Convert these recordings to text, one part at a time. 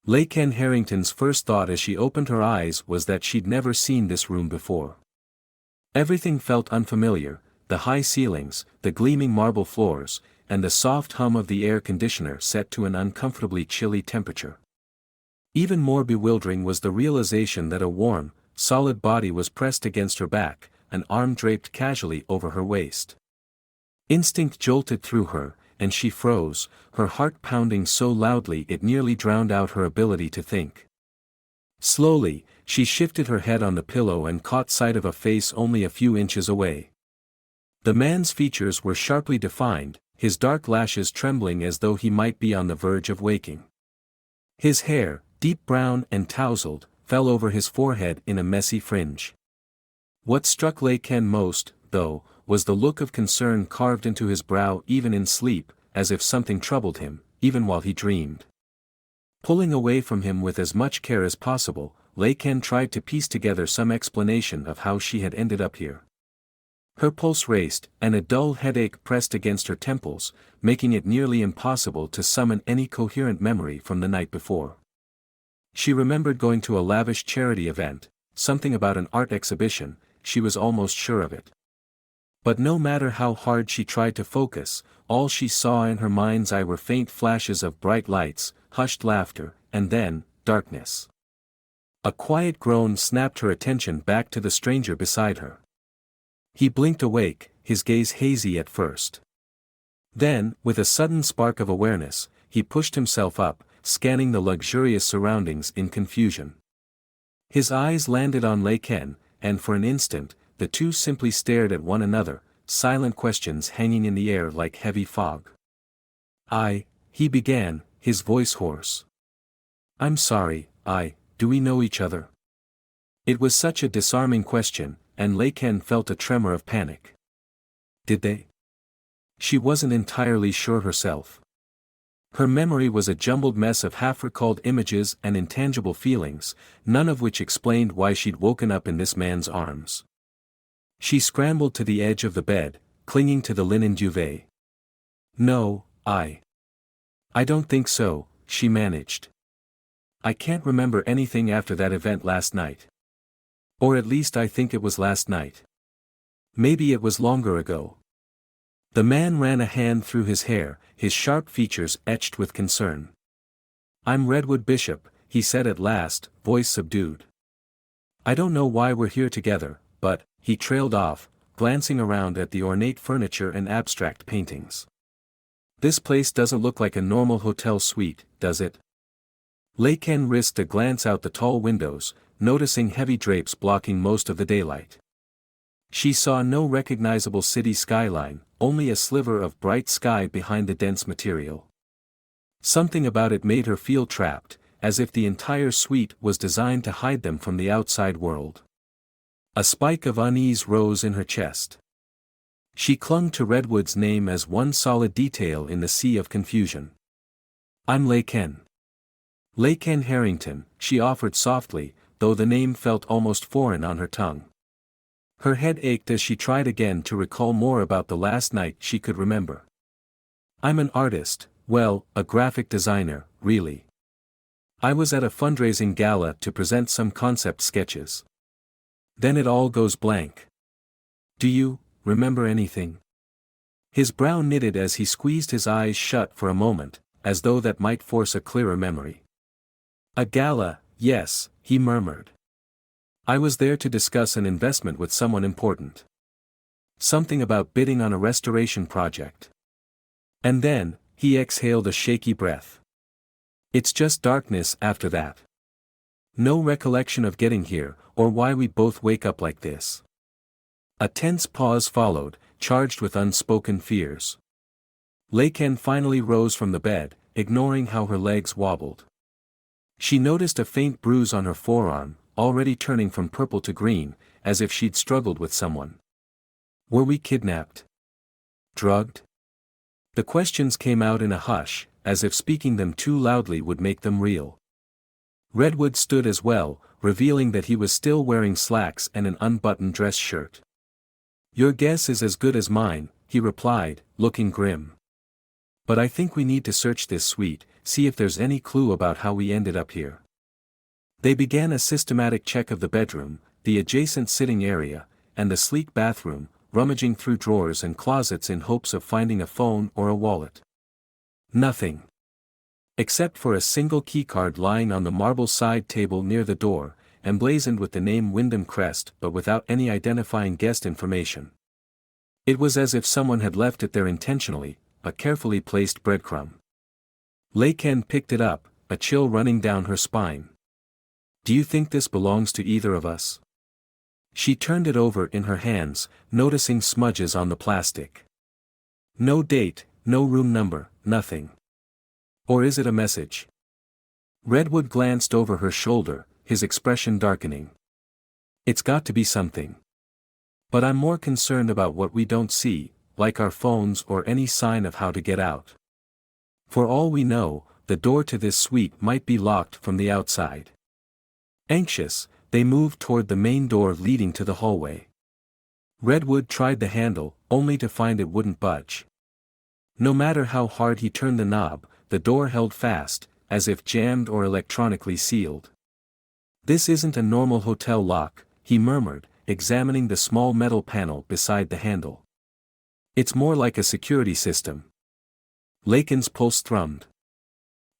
Ken Harrington's first thought as she opened her eyes was that she'd never seen this room before. Everything felt unfamiliar, the high ceilings, the gleaming marble floors, and the soft hum of the air conditioner set to an uncomfortably chilly temperature. Even more bewildering was the realization that a warm, solid body was pressed against her back, an arm draped casually over her waist. Instinct jolted through her, and she froze, her heart pounding so loudly it nearly drowned out her ability to think. Slowly, she shifted her head on the pillow and caught sight of a face only a few inches away. The man's features were sharply defined, his dark lashes trembling as though he might be on the verge of waking. His hair, deep brown and tousled, fell over his forehead in a messy fringe. What struck Ken most, though, was the look of concern carved into his brow even in sleep, as if something troubled him, even while he dreamed. Pulling away from him with as much care as possible, Ken tried to piece together some explanation of how she had ended up here. Her pulse raced, and a dull headache pressed against her temples, making it nearly impossible to summon any coherent memory from the night before. She remembered going to a lavish charity event, something about an art exhibition, she was almost sure of it. But no matter how hard she tried to focus, all she saw in her mind's eye were faint flashes of bright lights, hushed laughter, and then, darkness. A quiet groan snapped her attention back to the stranger beside her. He blinked awake, his gaze hazy at first. Then, with a sudden spark of awareness, he pushed himself up, scanning the luxurious surroundings in confusion. His eyes landed on Ken, and for an instant, the two simply stared at one another, silent questions hanging in the air like heavy fog. He began, his voice hoarse. I'm sorry, do we know each other? It was such a disarming question, and Ken felt a tremor of panic. Did they? She wasn't entirely sure herself. Her memory was a jumbled mess of half-recalled images and intangible feelings, none of which explained why she'd woken up in this man's arms. She scrambled to the edge of the bed, clinging to the linen duvet. No, I don't think so, she managed. I can't remember anything after that event last night. Or at least I think it was last night. Maybe it was longer ago. The man ran a hand through his hair, his sharp features etched with concern. I'm Redwood Bishop, he said at last, voice subdued. I don't know why we're here together, but, he trailed off, glancing around at the ornate furniture and abstract paintings. This place doesn't look like a normal hotel suite, does it? Ken risked a glance out the tall windows, noticing heavy drapes blocking most of the daylight. She saw no recognizable city skyline, only a sliver of bright sky behind the dense material. Something about it made her feel trapped, as if the entire suite was designed to hide them from the outside world. A spike of unease rose in her chest. She clung to Redwood's name as one solid detail in the sea of confusion. I'm Ken. Ken Harrington, she offered softly, though the name felt almost foreign on her tongue. Her head ached as she tried again to recall more about the last night she could remember. I'm an artist, well, a graphic designer, really. I was at a fundraising gala to present some concept sketches. Then it all goes blank. Do you remember anything? His brow knitted as he squeezed his eyes shut for a moment, as though that might force a clearer memory. A gala, yes, he murmured. I was there to discuss an investment with someone important. Something about bidding on a restoration project. And then, he exhaled a shaky breath. It's just darkness after that. No recollection of getting here, or why we both wake up like this. A tense pause followed, charged with unspoken fears. Ken finally rose from the bed, ignoring how her legs wobbled. She noticed a faint bruise on her forearm, already turning from purple to green, as if she'd struggled with someone. Were we kidnapped? Drugged? The questions came out in a hush, as if speaking them too loudly would make them real. Redwood stood as well, revealing that he was still wearing slacks and an unbuttoned dress shirt. Your guess is as good as mine, he replied, looking grim. But I think we need to search this suite, see if there's any clue about how we ended up here. They began a systematic check of the bedroom, the adjacent sitting area, and the sleek bathroom, rummaging through drawers and closets in hopes of finding a phone or a wallet. Nothing. Except for a single keycard lying on the marble side table near the door, emblazoned with the name Wyndham Crest but without any identifying guest information. It was as if someone had left it there intentionally, a carefully placed breadcrumb. Lei Ken picked it up, a chill running down her spine. Do you think this belongs to either of us? She turned it over in her hands, noticing smudges on the plastic. No date, no room number, nothing. Or is it a message? Redwood glanced over her shoulder, his expression darkening. It's got to be something. But I'm more concerned about what we don't see, like our phones or any sign of how to get out. For all we know, the door to this suite might be locked from the outside. Anxious, they moved toward the main door leading to the hallway. Redwood tried the handle, only to find it wouldn't budge. No matter how hard he turned the knob, the door held fast, as if jammed or electronically sealed. This isn't a normal hotel lock, he murmured, examining the small metal panel beside the handle. It's more like a security system. Lei Ken's pulse thrummed.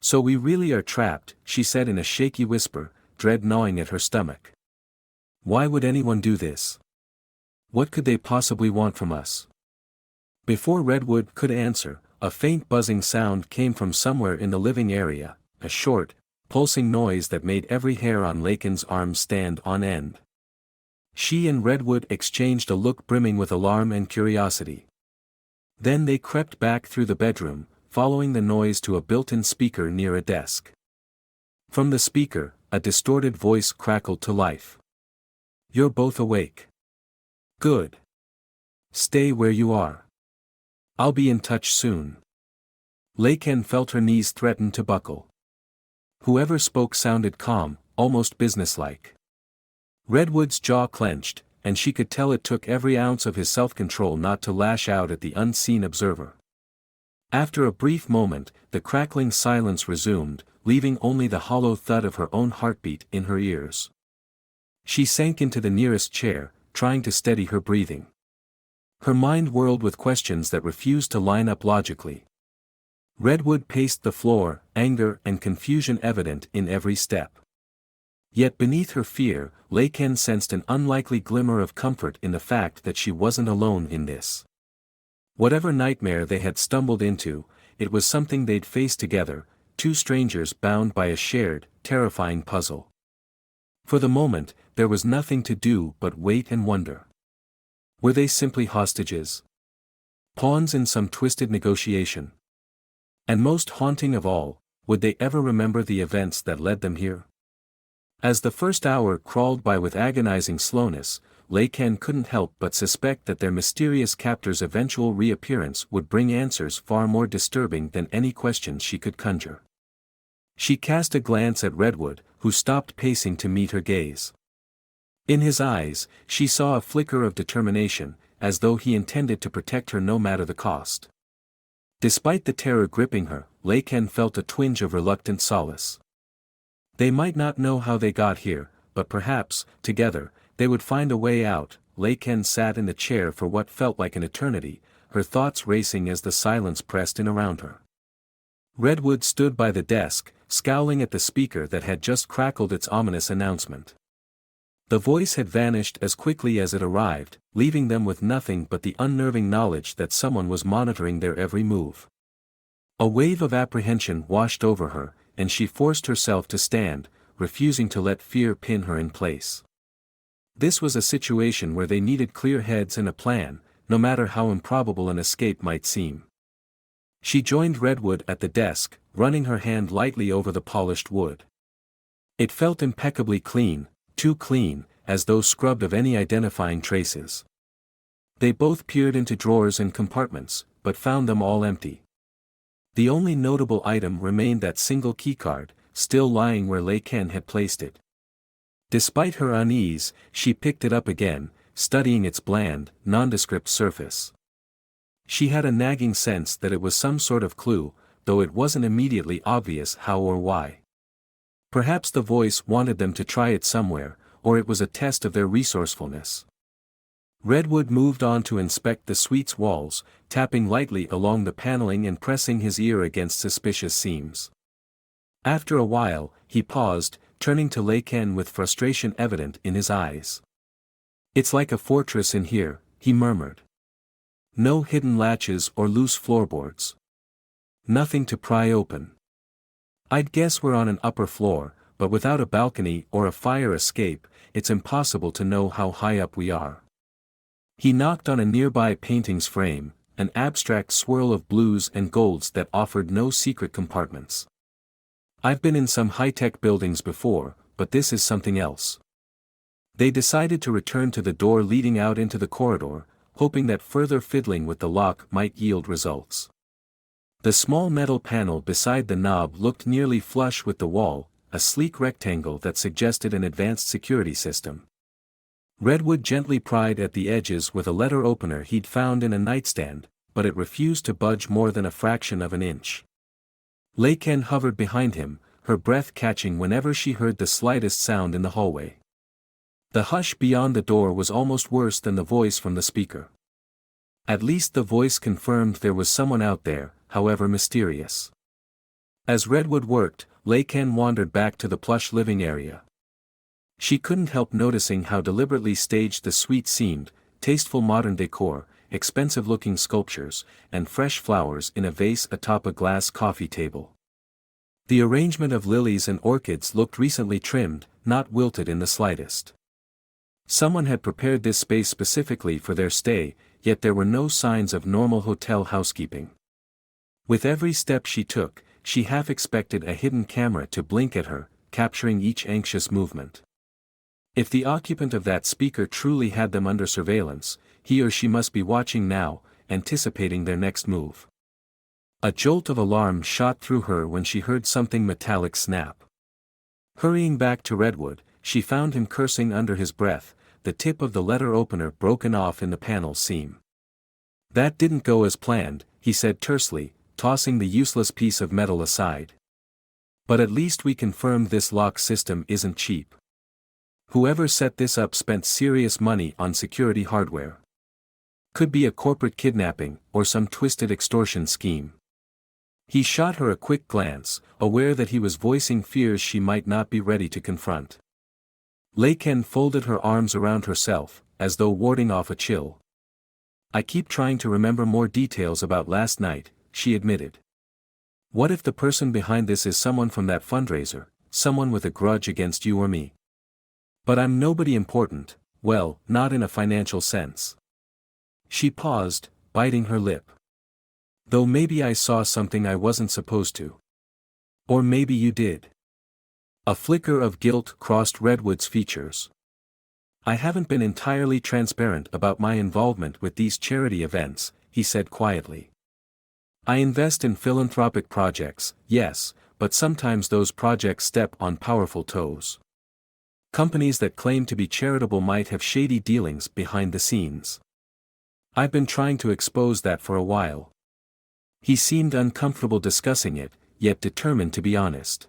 So we really are trapped, she said in a shaky whisper, dread gnawing at her stomach. Why would anyone do this? What could they possibly want from us? Before Redwood could answer, a faint buzzing sound came from somewhere in the living area, a short, pulsing noise that made every hair on Lei Ken's arm stand on end. She and Redwood exchanged a look brimming with alarm and curiosity. Then they crept back through the bedroom, following the noise to a built-in speaker near a desk. From the speaker, a distorted voice crackled to life. You're both awake. Good. Stay where you are. I'll be in touch soon. Lei Ken felt her knees threaten to buckle. Whoever spoke sounded calm, almost businesslike. Redwood's jaw clenched, and she could tell it took every ounce of his self-control not to lash out at the unseen observer. After a brief moment, the crackling silence resumed, leaving only the hollow thud of her own heartbeat in her ears. She sank into the nearest chair, trying to steady her breathing. Her mind whirled with questions that refused to line up logically. Redwood paced the floor, anger and confusion evident in every step. Yet beneath her fear, Lei Ken sensed an unlikely glimmer of comfort in the fact that she wasn't alone in this. Whatever nightmare they had stumbled into, it was something they'd face together, two strangers bound by a shared, terrifying puzzle. For the moment, there was nothing to do but wait and wonder. Were they simply hostages? Pawns in some twisted negotiation? And most haunting of all, would they ever remember the events that led them here? As the first hour crawled by with agonizing slowness, Lei Ken couldn't help but suspect that their mysterious captor's eventual reappearance would bring answers far more disturbing than any questions she could conjure. She cast a glance at Redwood, who stopped pacing to meet her gaze. In his eyes, she saw a flicker of determination, as though he intended to protect her no matter the cost. Despite the terror gripping her, Lei Ken felt a twinge of reluctant solace. They might not know how they got here, but perhaps, together, they would find a way out. Lei Ken sat in the chair for what felt like an eternity, her thoughts racing as the silence pressed in around her. Redwood stood by the desk, scowling at the speaker that had just crackled its ominous announcement. The voice had vanished as quickly as it arrived, leaving them with nothing but the unnerving knowledge that someone was monitoring their every move. A wave of apprehension washed over her, and she forced herself to stand, refusing to let fear pin her in place. This was a situation where they needed clear heads and a plan, no matter how improbable an escape might seem. She joined Redwood at the desk, running her hand lightly over the polished wood. It felt impeccably clean, too clean, as though scrubbed of any identifying traces. They both peered into drawers and compartments, but found them all empty. The only notable item remained that single keycard, still lying where Lei Ken had placed it. Despite her unease, she picked it up again, studying its bland, nondescript surface. She had a nagging sense that it was some sort of clue, though it wasn't immediately obvious how or why. Perhaps the voice wanted them to try it somewhere, or it was a test of their resourcefulness. Redwood moved on to inspect the suite's walls, tapping lightly along the paneling and pressing his ear against suspicious seams. After a while, he paused, turning to Lei Ken with frustration evident in his eyes. "It's like a fortress in here," he murmured. "No hidden latches or loose floorboards. Nothing to pry open. I'd guess we're on an upper floor, but without a balcony or a fire escape, it's impossible to know how high up we are." He knocked on a nearby painting's frame, an abstract swirl of blues and golds that offered no secret compartments. "I've been in some high-tech buildings before, but this is something else." They decided to return to the door leading out into the corridor, hoping that further fiddling with the lock might yield results. The small metal panel beside the knob looked nearly flush with the wall, a sleek rectangle that suggested an advanced security system. Redwood gently pried at the edges with a letter opener he'd found in a nightstand, but it refused to budge more than a fraction of an inch. Lei Ken hovered behind him, her breath catching whenever she heard the slightest sound in the hallway. The hush beyond the door was almost worse than the voice from the speaker. At least the voice confirmed there was someone out there, however mysterious. As Redwood worked, Lei Ken wandered back to the plush living area. She couldn't help noticing how deliberately staged the suite seemed, tasteful modern decor, expensive-looking sculptures, and fresh flowers in a vase atop a glass coffee table. The arrangement of lilies and orchids looked recently trimmed, not wilted in the slightest. Someone had prepared this space specifically for their stay, yet there were no signs of normal hotel housekeeping. With every step she took, she half expected a hidden camera to blink at her, capturing each anxious movement. If the occupant of that speaker truly had them under surveillance, he or she must be watching now, anticipating their next move. A jolt of alarm shot through her when she heard something metallic snap. Hurrying back to Redwood, she found him cursing under his breath, the tip of the letter opener broken off in the panel seam. "That didn't go as planned," he said tersely, tossing the useless piece of metal aside. "But at least we confirmed this lock system isn't cheap. Whoever set this up spent serious money on security hardware. Could be a corporate kidnapping, or some twisted extortion scheme." He shot her a quick glance, aware that he was voicing fears she might not be ready to confront. Lei Ken folded her arms around herself, as though warding off a chill. "I keep trying to remember more details about last night," she admitted. "What if the person behind this is someone from that fundraiser, someone with a grudge against you or me? But I'm nobody important, well, not in a financial sense." She paused, biting her lip. "Though maybe I saw something I wasn't supposed to. Or maybe you did." A flicker of guilt crossed Redwood's features. "I haven't been entirely transparent about my involvement with these charity events," he said quietly. "I invest in philanthropic projects, yes, but sometimes those projects step on powerful toes. Companies that claim to be charitable might have shady dealings behind the scenes. I've been trying to expose that for a while." He seemed uncomfortable discussing it, yet determined to be honest.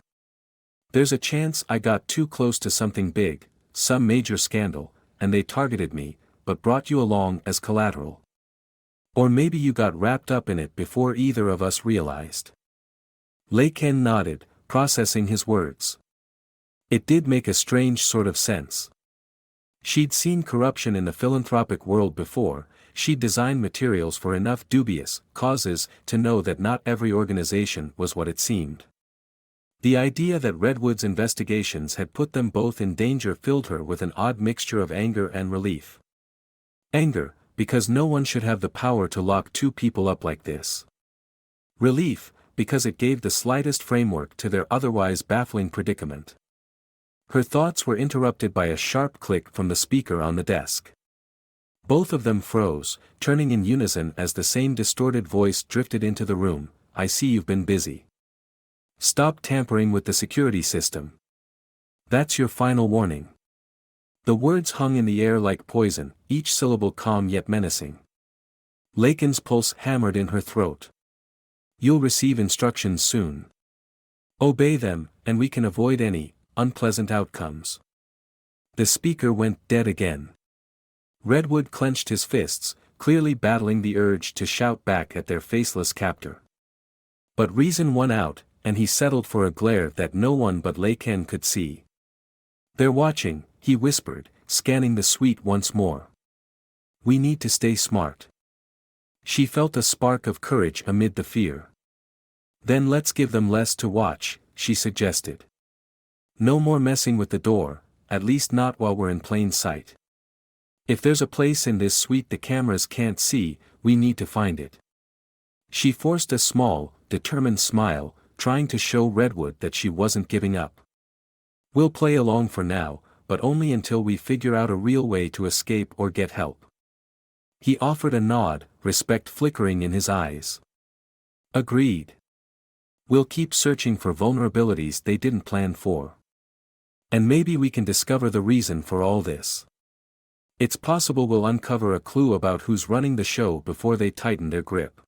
"There's a chance I got too close to something big, some major scandal, and they targeted me, but brought you along as collateral. Or maybe you got wrapped up in it before either of us realized." Lei Ken nodded, processing his words. It did make a strange sort of sense. She'd seen corruption in the philanthropic world before, she'd designed materials for enough dubious causes to know that not every organization was what it seemed. The idea that Redwood's investigations had put them both in danger filled her with an odd mixture of anger and relief. Anger, because no one should have the power to lock two people up like this. Relief, because it gave the slightest framework to their otherwise baffling predicament. Her thoughts were interrupted by a sharp click from the speaker on the desk. Both of them froze, turning in unison as the same distorted voice drifted into the room. "I see you've been busy. Stop tampering with the security system. That's your final warning." The words hung in the air like poison, each syllable calm yet menacing. Lakin's pulse hammered in her throat. You'll receive instructions soon. Obey them, and we can avoid any unpleasant outcomes. The speaker went dead again. Redwood clenched his fists, clearly battling the urge to shout back at their faceless captor. But reason won out, and he settled for a glare that no one but Lakin could see. They're watching, he whispered, scanning the suite once more. We need to stay smart. She felt a spark of courage amid the fear. Then let's give them less to watch, she suggested. No more messing with the door, at least not while we're in plain sight. If there's a place in this suite the cameras can't see, we need to find it. She forced a small, determined smile, trying to show Redwood that she wasn't giving up. We'll play along for now, but only until we figure out a real way to escape or get help. He offered a nod, respect flickering in his eyes. Agreed. We'll keep searching for vulnerabilities they didn't plan for. And maybe we can discover the reason for all this. It's possible we'll uncover a clue about who's running the show before they tighten their grip.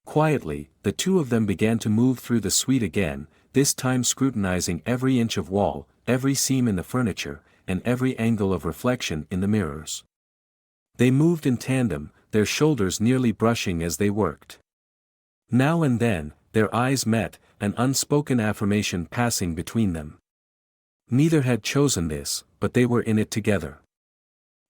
Quietly, the two of them began to move through the suite again, this time scrutinizing every inch of wall, every seam in the furniture, and every angle of reflection in the mirrors. They moved in tandem, their shoulders nearly brushing as they worked. Now and then, their eyes met, an unspoken affirmation passing between them. Neither had chosen this, but they were in it together.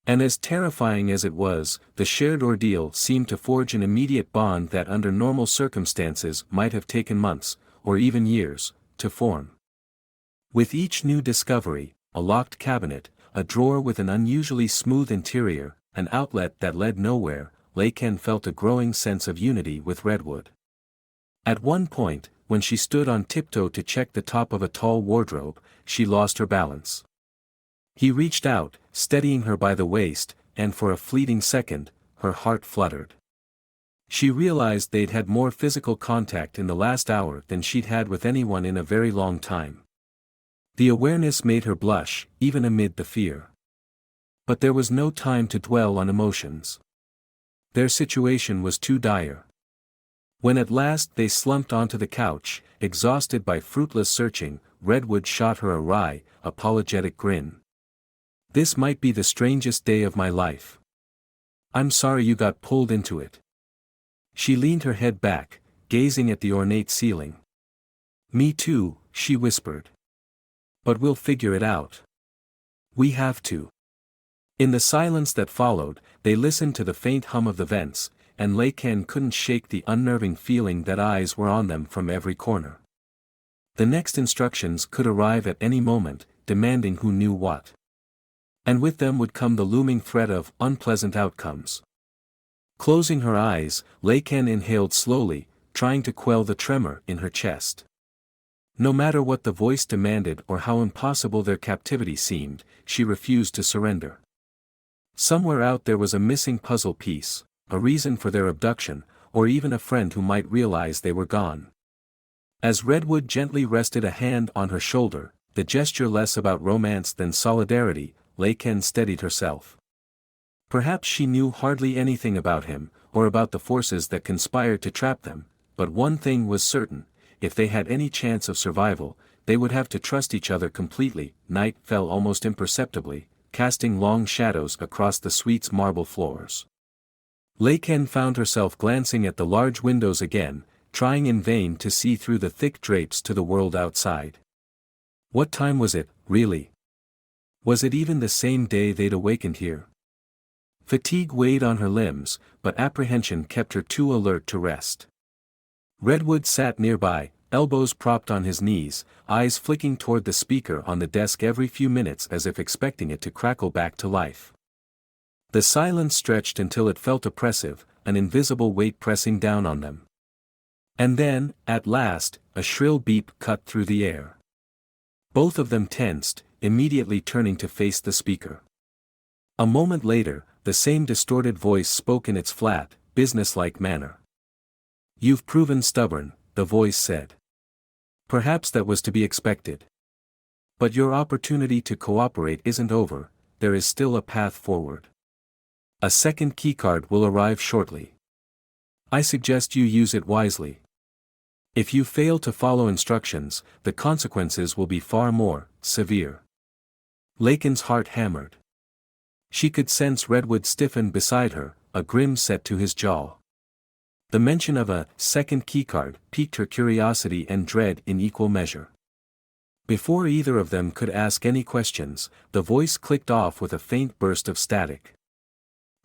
And as terrifying as it was, the shared ordeal seemed to forge an immediate bond that under normal circumstances might have taken months, or even years, to form. With each new discovery, a locked cabinet, a drawer with an unusually smooth interior, an outlet that led nowhere, Lakin felt a growing sense of unity with Redwood. At one point, when she stood on tiptoe to check the top of a tall wardrobe, she lost her balance. He reached out, steadying her by the waist, and for a fleeting second, her heart fluttered. She realized they'd had more physical contact in the last hour than she'd had with anyone in a very long time. The awareness made her blush, even amid the fear. But there was no time to dwell on emotions. Their situation was too dire. When at last they slumped onto the couch, exhausted by fruitless searching, Redwood shot her a wry, apologetic grin. This might be the strangest day of my life. I'm sorry you got pulled into it. She leaned her head back, gazing at the ornate ceiling. Me too, she whispered. But we'll figure it out. We have to. In the silence that followed, they listened to the faint hum of the vents, and Lakin couldn't shake the unnerving feeling that eyes were on them from every corner. The next instructions could arrive at any moment, demanding who knew what. And with them would come the looming threat of unpleasant outcomes. Closing her eyes, Lakin inhaled slowly, trying to quell the tremor in her chest. No matter what the voice demanded or how impossible their captivity seemed, she refused to surrender. Somewhere out there was a missing puzzle piece, a reason for their abduction, or even a friend who might realize they were gone. As Redwood gently rested a hand on her shoulder, the gesture less about romance than solidarity, Lakin steadied herself. Perhaps she knew hardly anything about him, or about the forces that conspired to trap them, but one thing was certain: if they had any chance of survival, they would have to trust each other completely. Night fell almost imperceptibly, casting long shadows across the suite's marble floors. Lakin found herself glancing at the large windows again, trying in vain to see through the thick drapes to the world outside. What time was it, really? Was it even the same day they'd awakened here? Fatigue weighed on her limbs, but apprehension kept her too alert to rest. Redwood sat nearby, elbows propped on his knees, eyes flicking toward the speaker on the desk every few minutes as if expecting it to crackle back to life. The silence stretched until it felt oppressive, an invisible weight pressing down on them. And then, at last, a shrill beep cut through the air. Both of them tensed, immediately turning to face the speaker. A moment later, the same distorted voice spoke in its flat, businesslike manner. "You've proven stubborn," the voice said. "Perhaps that was to be expected. But your opportunity to cooperate isn't over, there is still a path forward. A second keycard will arrive shortly. I suggest you use it wisely. If you fail to follow instructions, the consequences will be far more severe. Lakin's heart hammered. She could sense Redwood stiffen beside her, a grin set to his jaw. The mention of a second keycard piqued her curiosity and dread in equal measure. Before either of them could ask any questions, the voice clicked off with a faint burst of static.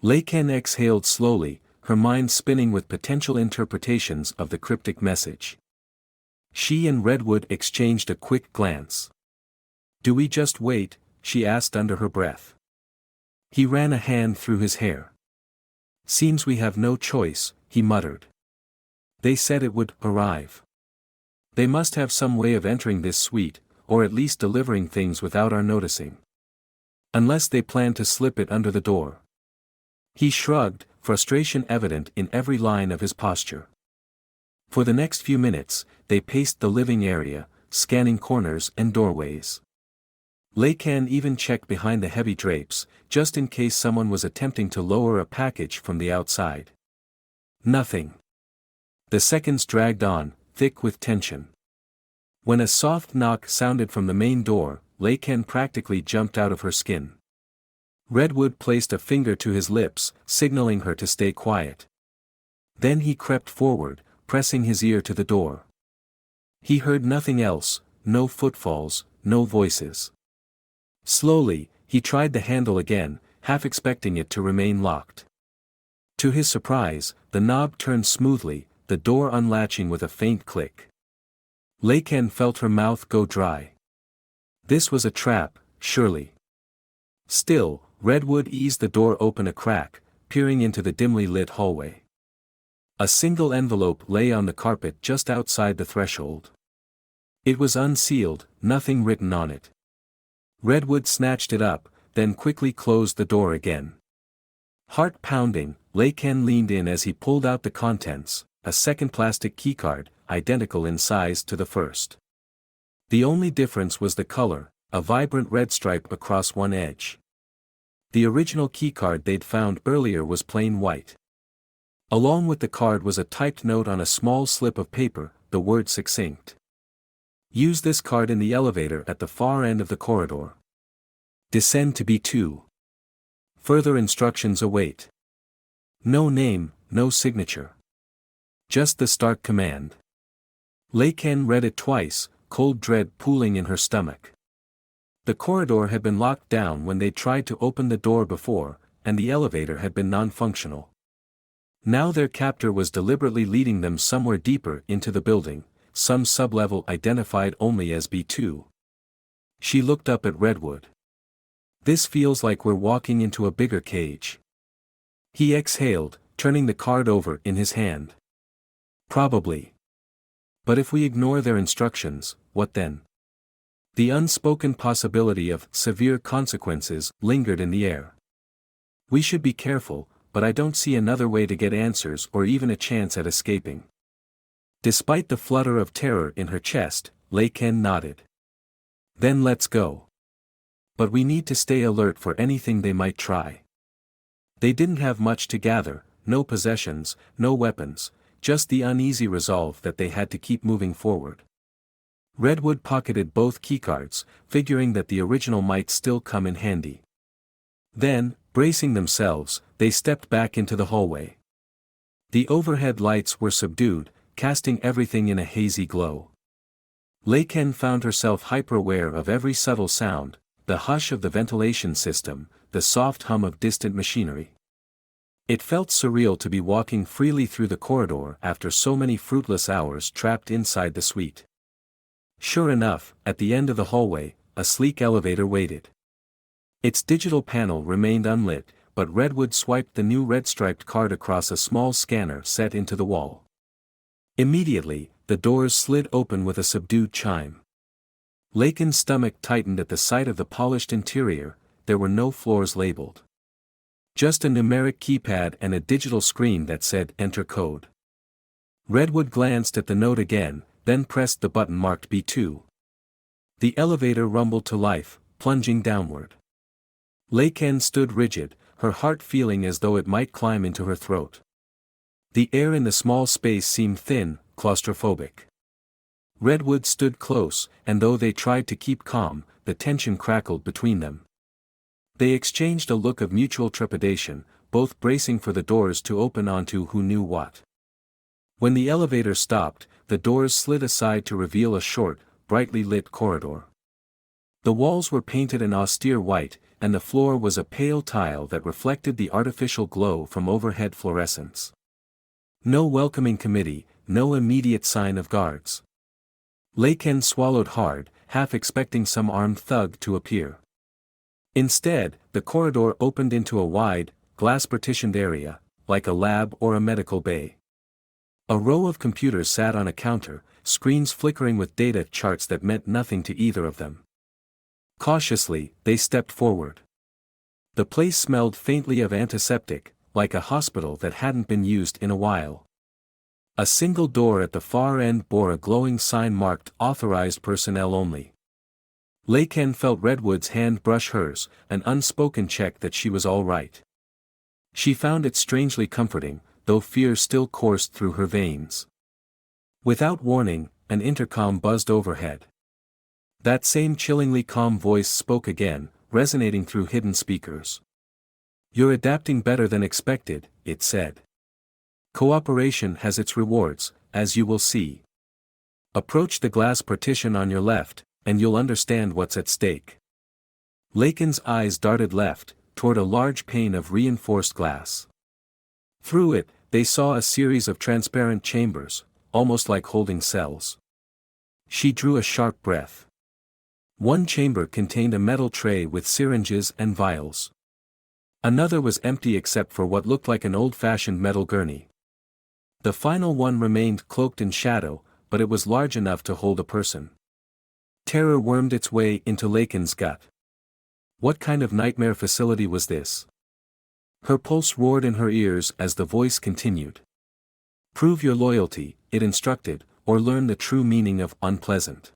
Lakin exhaled slowly, her mind spinning with potential interpretations of the cryptic message. She and Redwood exchanged a quick glance. "Do we just wait?" she asked under her breath. He ran a hand through his hair. "Seems we have no choice," he muttered. "They said it would arrive. They must have some way of entering this suite, or at least delivering things without our noticing. Unless they plan to slip it under the door." He shrugged, frustration evident in every line of his posture. For the next few minutes, they paced the living area, scanning corners and doorways. Lakin even checked behind the heavy drapes, just in case someone was attempting to lower a package from the outside. Nothing. The seconds dragged on, thick with tension. When a soft knock sounded from the main door, Lakin practically jumped out of her skin. Redwood placed a finger to his lips, signaling her to stay quiet. Then he crept forward, pressing his ear to the door. He heard nothing else, no footfalls, no voices. Slowly, he tried the handle again, half expecting it to remain locked. To his surprise, the knob turned smoothly, the door unlatching with a faint click. Lakin felt her mouth go dry. This was a trap, surely. Still, Redwood eased the door open a crack, peering into the dimly lit hallway. A single envelope lay on the carpet just outside the threshold. It was unsealed, nothing written on it. Redwood snatched it up, then quickly closed the door again. Heart pounding, Lakin leaned in as he pulled out the contents, a second plastic keycard, identical in size to the first. The only difference was the color, a vibrant red stripe across one edge. The original keycard they'd found earlier was plain white. Along with the card was a typed note on a small slip of paper, the word succinct. "Use this card in the elevator at the far end of the corridor. Descend to B2. Further instructions await." No name, no signature. Just the start command. Lakin read it twice, cold dread pooling in her stomach. The corridor had been locked down when they tried to open the door before, and the elevator had been non-functional. Now their captor was deliberately leading them somewhere deeper into the building, some sublevel identified only as B2. She looked up at Redwood. "This feels like we're walking into a bigger cage." He exhaled, turning the card over in his hand. "Probably. But if we ignore their instructions, what then?" The unspoken possibility of severe consequences lingered in the air. "We should be careful, but I don't see another way to get answers or even a chance at escaping." Despite the flutter of terror in her chest, Lakin nodded. "Then let's go. But we need to stay alert for anything they might try." They didn't have much to gather, no possessions, no weapons, just the uneasy resolve that they had to keep moving forward. Redwood pocketed both keycards, figuring that the original might still come in handy. Then, bracing themselves, they stepped back into the hallway. The overhead lights were subdued, casting everything in a hazy glow. Lakin found herself hyper-aware of every subtle sound, the hush of the ventilation system, the soft hum of distant machinery. It felt surreal to be walking freely through the corridor after so many fruitless hours trapped inside the suite. Sure enough, at the end of the hallway, a sleek elevator waited. Its digital panel remained unlit, but Redwood swiped the new red-striped card across a small scanner set into the wall. Immediately, the doors slid open with a subdued chime. Lakin's stomach tightened at the sight of the polished interior. There were no floors labeled. Just a numeric keypad and a digital screen that said "Enter code." Redwood glanced at the note again, then pressed the button marked B2. The elevator rumbled to life, plunging downward. Lakin stood rigid, her heart feeling as though it might climb into her throat. The air in the small space seemed thin, claustrophobic. Redwood stood close, and though they tried to keep calm, the tension crackled between them. They exchanged a look of mutual trepidation, both bracing for the doors to open onto who knew what. When the elevator stopped, the doors slid aside to reveal a short, brightly lit corridor. The walls were painted an austere white, and the floor was a pale tile that reflected the artificial glow from overhead fluorescents. No welcoming committee, no immediate sign of guards. Laken swallowed hard, half expecting some armed thug to appear. Instead, the corridor opened into a wide, glass-partitioned area, like a lab or a medical bay. A row of computers sat on a counter, screens flickering with data charts that meant nothing to either of them. Cautiously, they stepped forward. The place smelled faintly of antiseptic, like a hospital that hadn't been used in a while. A single door at the far end bore a glowing sign marked "Authorized Personnel Only." Laken felt Redwood's hand brush hers, an unspoken check that she was all right. She found it strangely comforting, though fear still coursed through her veins. Without warning, an intercom buzzed overhead. That same chillingly calm voice spoke again, resonating through hidden speakers. "You're adapting better than expected," it said. "Cooperation has its rewards, as you will see. Approach the glass partition on your left, and you'll understand what's at stake." Laken's eyes darted left, toward a large pane of reinforced glass. Through it, they saw a series of transparent chambers, almost like holding cells. She drew a sharp breath. One chamber contained a metal tray with syringes and vials. Another was empty except for what looked like an old-fashioned metal gurney. The final one remained cloaked in shadow, but it was large enough to hold a person. Terror wormed its way into Laken's gut. What kind of nightmare facility was this? Her pulse roared in her ears as the voice continued. "Prove your loyalty," it instructed, "or learn the true meaning of unpleasant."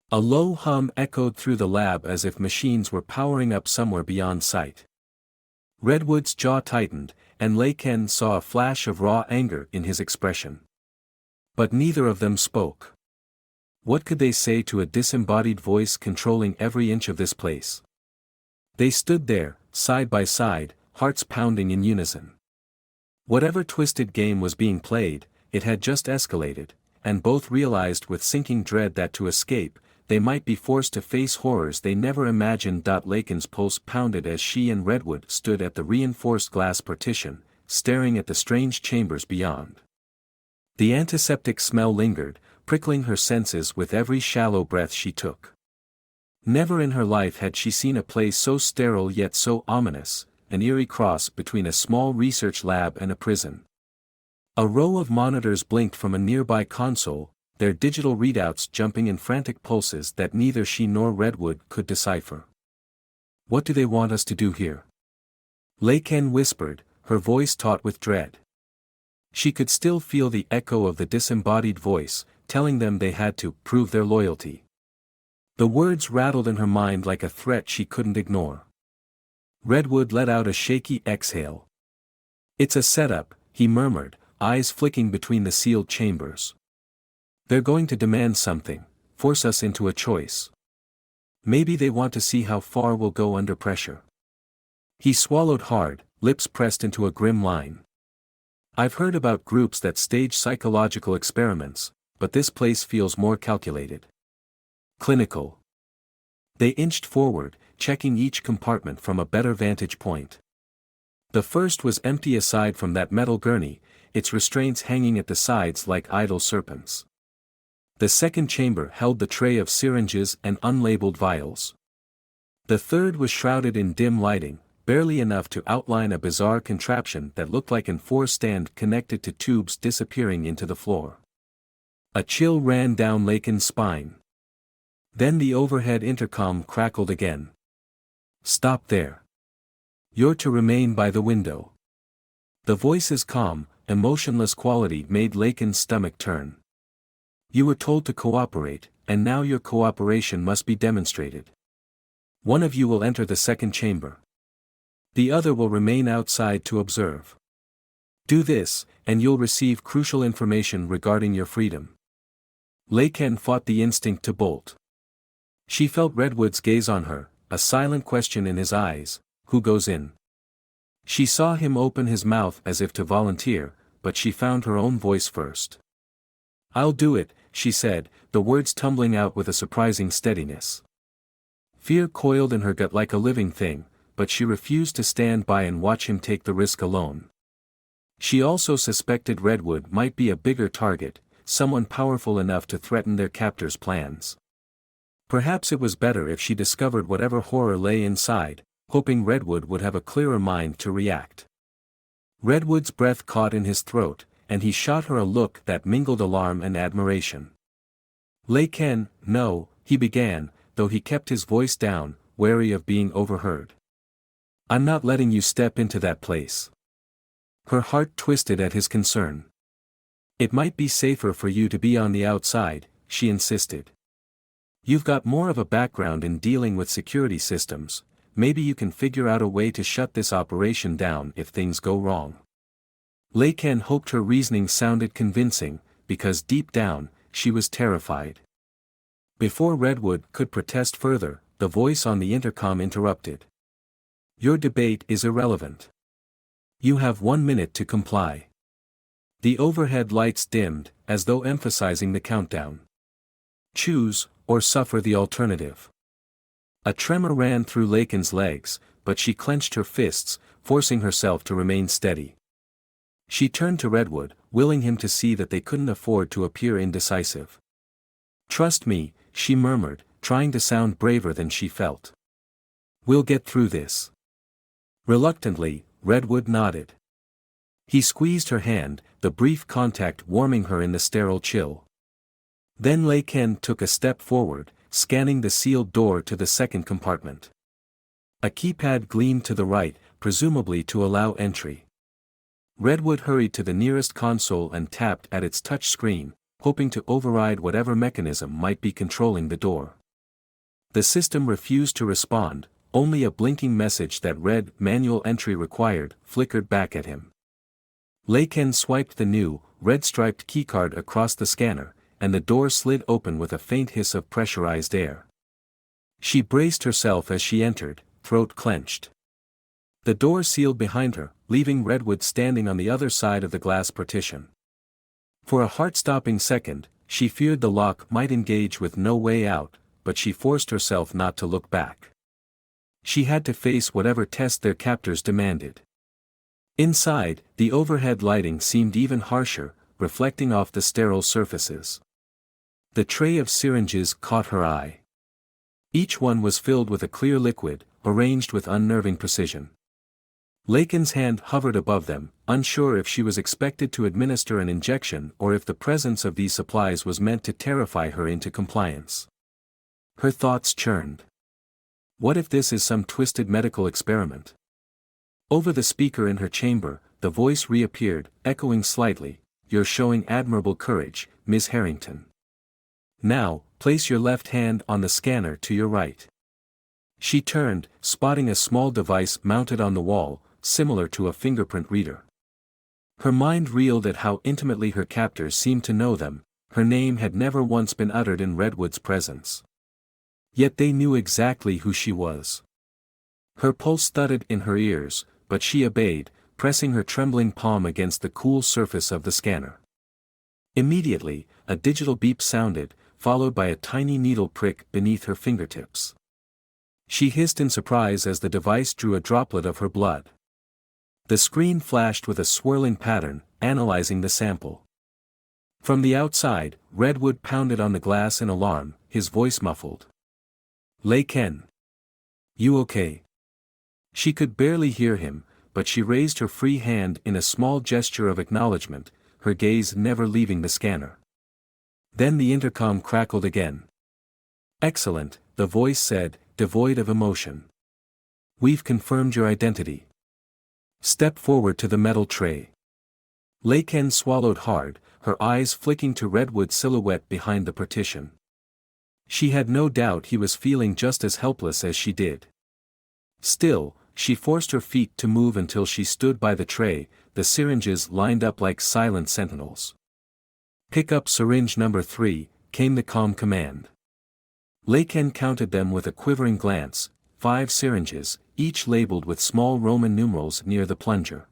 A low hum echoed through the lab as if machines were powering up somewhere beyond sight. Redwood's jaw tightened, and Laken saw a flash of raw anger in his expression. But neither of them spoke. What could they say to a disembodied voice controlling every inch of this place? They stood there, side by side, hearts pounding in unison. Whatever twisted game was being played, it had just escalated, and both realized with sinking dread that to escape, they might be forced to face horrors they never imagined. Laken's pulse pounded as she and Redwood stood at the reinforced glass partition, staring at the strange chambers beyond. The antiseptic smell lingered, prickling her senses with every shallow breath she took. Never in her life had she seen a place so sterile yet so ominous, an eerie cross between a small research lab and a prison. A row of monitors blinked from a nearby console, their digital readouts jumping in frantic pulses that neither she nor Redwood could decipher. "What do they want us to do here?" Laken whispered, her voice taut with dread. She could still feel the echo of the disembodied voice, telling them they had to prove their loyalty. The words rattled in her mind like a threat she couldn't ignore. Redwood let out a shaky exhale. "It's a setup," he murmured, eyes flicking between the sealed chambers. "They're going to demand something, force us into a choice. Maybe they want to see how far we'll go under pressure." He swallowed hard, lips pressed into a grim line. "I've heard about groups that stage psychological experiments, but this place feels more calculated. Clinical." They inched forward, checking each compartment from a better vantage point. The first was empty aside from that metal gurney, its restraints hanging at the sides like idle serpents. The second chamber held the tray of syringes and unlabeled vials. The third was shrouded in dim lighting, barely enough to outline a bizarre contraption that looked like an four stand connected to tubes disappearing into the floor. A chill ran down Laken's spine. Then the overhead intercom crackled again. "Stop there. You're to remain by the window." The voice's calm, emotionless quality made Laken's stomach turn. "You were told to cooperate, and now your cooperation must be demonstrated. One of you will enter the second chamber. The other will remain outside to observe." Do this, and you'll receive crucial information regarding your freedom. Lei Ken fought the instinct to bolt. She felt Redwood's gaze on her, a silent question in his eyes, who goes in? She saw him open his mouth as if to volunteer, but she found her own voice first. I'll do it, she said, the words tumbling out with a surprising steadiness. Fear coiled in her gut like a living thing, but she refused to stand by and watch him take the risk alone. She also suspected Redwood might be a bigger target, someone powerful enough to threaten their captor's plans. Perhaps it was better if she discovered whatever horror lay inside, hoping Redwood would have a clearer mind to react. Redwood's breath caught in his throat, and he shot her a look that mingled alarm and admiration. Lei Ken, no, he began, though he kept his voice down, wary of being overheard. I'm not letting you step into that place. Her heart twisted at his concern. It might be safer for you to be on the outside, she insisted. You've got more of a background in dealing with security systems, maybe you can figure out a way to shut this operation down if things go wrong. Lei Ken hoped her reasoning sounded convincing, because deep down, she was terrified. Before Redwood could protest further, the voice on the intercom interrupted. Your debate is irrelevant. You have 1 minute to comply. The overhead lights dimmed, as though emphasizing the countdown. Choose, or suffer the alternative. A tremor ran through Lei Ken's legs, but she clenched her fists, forcing herself to remain steady. She turned to Redwood, willing him to see that they couldn't afford to appear indecisive. Trust me, she murmured, trying to sound braver than she felt. We'll get through this. Reluctantly, Redwood nodded. He squeezed her hand, the brief contact warming her in the sterile chill. Then Lei Ken took a step forward, scanning the sealed door to the second compartment. A keypad gleamed to the right, presumably to allow entry. Redwood hurried to the nearest console and tapped at its touch screen, hoping to override whatever mechanism might be controlling the door. The system refused to respond, only a blinking message that read "Manual entry required" flickered back at him. Lei Ken swiped the new, red-striped keycard across the scanner, and the door slid open with a faint hiss of pressurized air. She braced herself as she entered, throat clenched. The door sealed behind her, leaving Redwood standing on the other side of the glass partition. For a heart-stopping second, she feared the lock might engage with no way out, but she forced herself not to look back. She had to face whatever test their captors demanded. Inside, the overhead lighting seemed even harsher, reflecting off the sterile surfaces. The tray of syringes caught her eye. Each one was filled with a clear liquid, arranged with unnerving precision. Lei Ken's hand hovered above them, unsure if she was expected to administer an injection or if the presence of these supplies was meant to terrify her into compliance. Her thoughts churned. What if this is some twisted medical experiment? Over the speaker in her chamber, the voice reappeared, echoing slightly, "You're showing admirable courage, Miss Harrington. Now, place your left hand on the scanner to your right." She turned, spotting a small device mounted on the wall, similar to a fingerprint reader. Her mind reeled at how intimately her captors seemed to know them. Her name had never once been uttered in Redwood's presence. Yet they knew exactly who she was. Her pulse thudded in her ears, but she obeyed, pressing her trembling palm against the cool surface of the scanner. Immediately, a digital beep sounded, followed by a tiny needle prick beneath her fingertips. She hissed in surprise as the device drew a droplet of her blood. The screen flashed with a swirling pattern, analyzing the sample. From the outside, Redwood pounded on the glass in alarm, his voice muffled. "Lei Ken. You okay?" She could barely hear him, but she raised her free hand in a small gesture of acknowledgement, her gaze never leaving the scanner. Then the intercom crackled again. "Excellent," the voice said, devoid of emotion. "We've confirmed your identity. Step forward to the metal tray." Lei Ken swallowed hard, her eyes flicking to Redwood's silhouette behind the partition. She had no doubt he was feeling just as helpless as she did. Still, she forced her feet to move until she stood by the tray, the syringes lined up like silent sentinels. "Pick up syringe number 3, came the calm command. Laken counted them with a quivering glance, 5 syringes, each labeled with small Roman numerals near the plunger.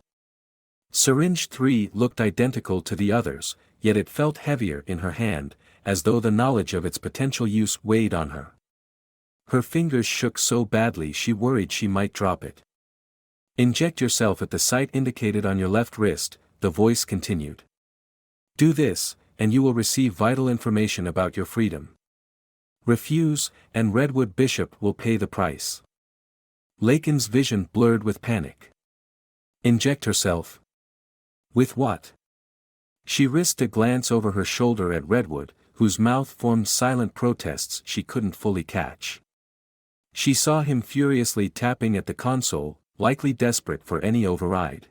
Syringe 3 looked identical to the others, yet it felt heavier in her hand, as though the knowledge of its potential use weighed on her. Her fingers shook so badly she worried she might drop it. "Inject yourself at the site indicated on your left wrist," the voice continued. "Do this, and you will receive vital information about your freedom. Refuse, and Redwood Bishop will pay the price." Laken's vision blurred with panic. Inject herself? With what? She risked a glance over her shoulder at Redwood, whose mouth formed silent protests she couldn't fully catch. She saw him furiously tapping at the console, likely desperate for any override.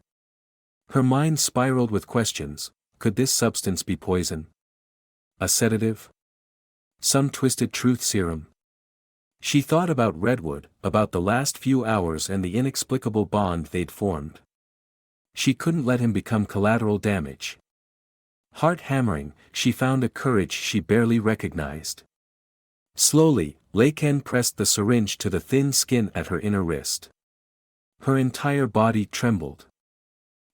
Her mind spiraled with questions. Could this substance be poison? A sedative? Some twisted truth serum? She thought about Redwood, about the last few hours and the inexplicable bond they'd formed. She couldn't let him become collateral damage. Heart hammering, she found a courage she barely recognized. Slowly, Laken pressed the syringe to the thin skin at her inner wrist. Her entire body trembled.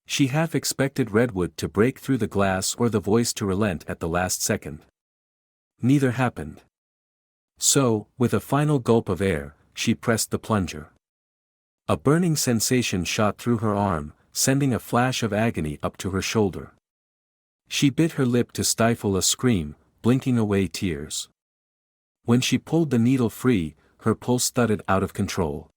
She half expected Redwood to break through the glass or the voice to relent at the last second. Neither happened. So, with a final gulp of air, she pressed the plunger. A burning sensation shot through her arm, sending a flash of agony up to her shoulder. She bit her lip to stifle a scream, blinking away tears. When she pulled the needle free, her pulse thudded out of control.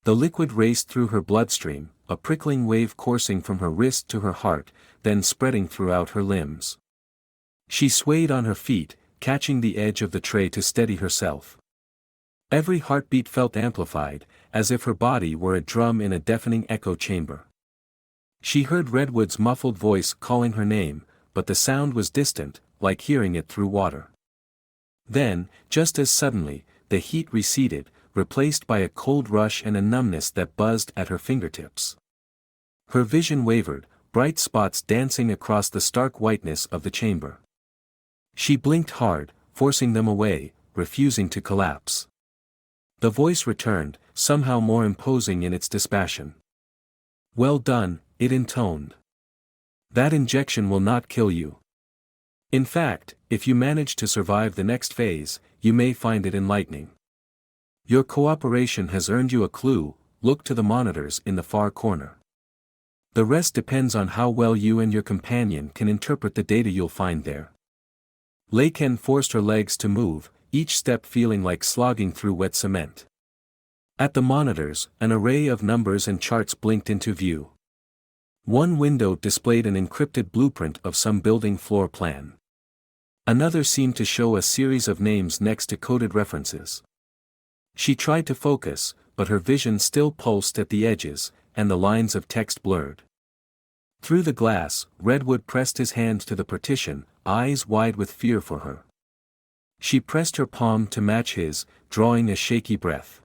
The liquid raced through her bloodstream, a prickling wave coursing from her wrist to her heart, then spreading throughout her limbs. She swayed on her feet, catching the edge of the tray to steady herself. Every heartbeat felt amplified, as if her body were a drum in a deafening echo chamber. She heard Redwood's muffled voice calling her name, but the sound was distant, like hearing it through water. Then, just as suddenly, the heat receded, replaced by a cold rush and a numbness that buzzed at her fingertips. Her vision wavered, bright spots dancing across the stark whiteness of the chamber. She blinked hard, forcing them away, refusing to collapse. The voice returned, somehow more imposing in its dispassion. "Well done," it intoned. "That injection will not kill you. In fact, if you manage to survive the next phase, you may find it enlightening. Your cooperation has earned you a clue. Look to the monitors in the far corner. The rest depends on how well you and your companion can interpret the data you'll find there." Laken forced her legs to move, each step feeling like slogging through wet cement. At the monitors, an array of numbers and charts blinked into view. One window displayed an encrypted blueprint of some building floor plan. Another seemed to show a series of names next to coded references. She tried to focus, but her vision still pulsed at the edges, and the lines of text blurred. Through the glass, Redwood pressed his hand to the partition, eyes wide with fear for her. She pressed her palm to match his, drawing a shaky breath.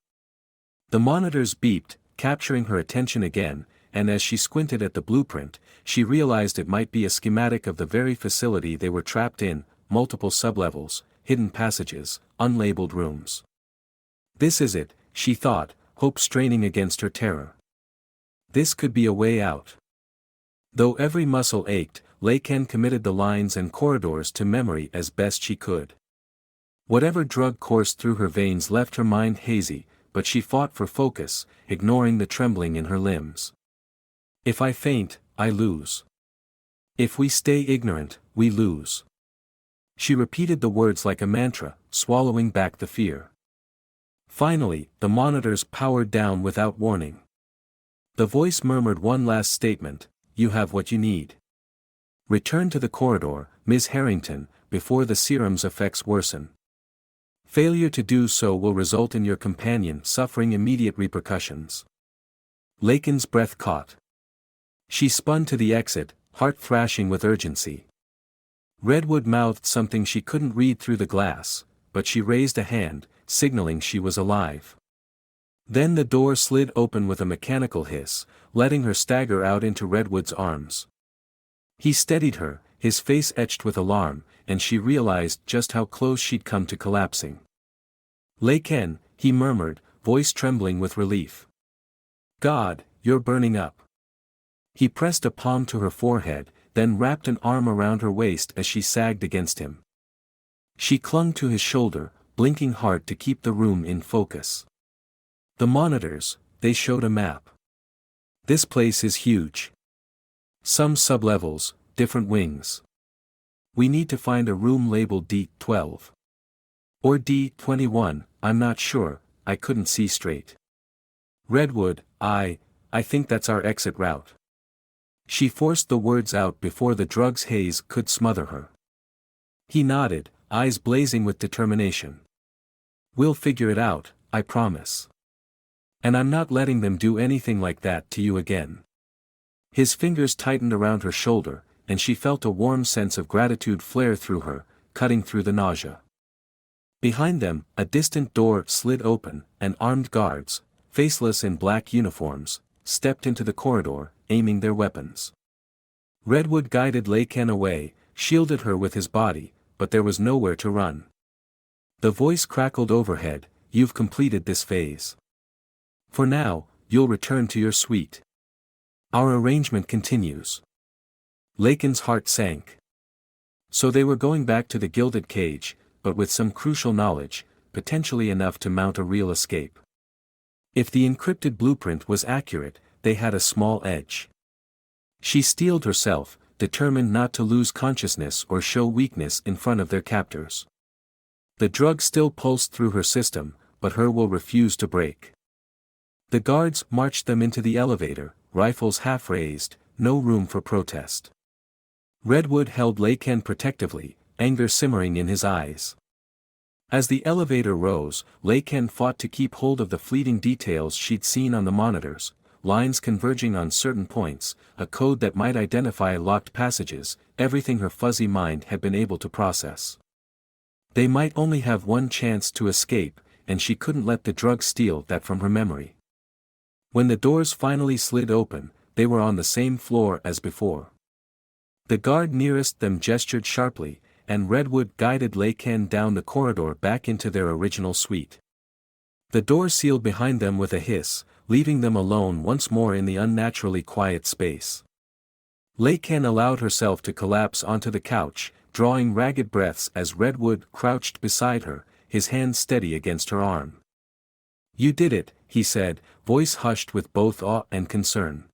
The monitors beeped, capturing her attention again, and as she squinted at the blueprint, she realized it might be a schematic of the very facility they were trapped in, multiple sublevels, hidden passages, unlabeled rooms. This is it, she thought, hope straining against her terror. This could be a way out. Though every muscle ached, Laken committed the lines and corridors to memory as best she could. Whatever drug coursed through her veins left her mind hazy, but she fought for focus, ignoring the trembling in her limbs. If I faint, I lose. If we stay ignorant, we lose. She repeated the words like a mantra, swallowing back the fear. Finally, the monitors powered down without warning. The voice murmured one last statement, "You have what you need. Return to the corridor, Ms. Harrington, before the serum's effects worsen. Failure to do so will result in your companion suffering immediate repercussions." Laken's breath caught. She spun to the exit, heart thrashing with urgency. Redwood mouthed something she couldn't read through the glass, but she raised a hand, signaling she was alive. Then the door slid open with a mechanical hiss, letting her stagger out into Redwood's arms. He steadied her, his face etched with alarm, and she realized just how close she'd come to collapsing. "Lei Ken," he murmured, voice trembling with relief. "God, you're burning up." He pressed a palm to her forehead, then wrapped an arm around her waist as she sagged against him. She clung to his shoulder, blinking hard to keep the room in focus. The monitors, they showed a map. "This place is huge. Some sublevels, different wings. We need to find a room labeled D12. Or D21, I'm not sure, I couldn't see straight. Redwood, I think that's our exit route." She forced the words out before the drug's haze could smother her. He nodded, eyes blazing with determination. "We'll figure it out, I promise. And I'm not letting them do anything like that to you again." His fingers tightened around her shoulder, and she felt a warm sense of gratitude flare through her, cutting through the nausea. Behind them, a distant door slid open, and armed guards, faceless in black uniforms, stepped into the corridor, aiming their weapons. Redwood guided Lei Ken away, shielded her with his body, but there was nowhere to run. The voice crackled overhead, "You've completed this phase. For now, you'll return to your suite. Our arrangement continues." Lei Ken's heart sank. So they were going back to the gilded cage, but with some crucial knowledge, potentially enough to mount a real escape. If the encrypted blueprint was accurate, they had a small edge. She steeled herself, determined not to lose consciousness or show weakness in front of their captors. The drug still pulsed through her system, but her will refused to break. The guards marched them into the elevator, rifles half raised, no room for protest. Redwood held Lei Ken protectively, anger simmering in his eyes. As the elevator rose, Lei Ken fought to keep hold of the fleeting details she'd seen on the monitors, lines converging on certain points, a code that might identify locked passages, everything her fuzzy mind had been able to process. They might only have one chance to escape, and she couldn't let the drug steal that from her memory. When the doors finally slid open, they were on the same floor as before. The guard nearest them gestured sharply, and Redwood guided Lei Ken down the corridor back into their original suite. The door sealed behind them with a hiss, leaving them alone once more in the unnaturally quiet space. Lei Ken allowed herself to collapse onto the couch, drawing ragged breaths as Redwood crouched beside her, his hand steady against her arm. "You did it," he said, voice hushed with both awe and concern.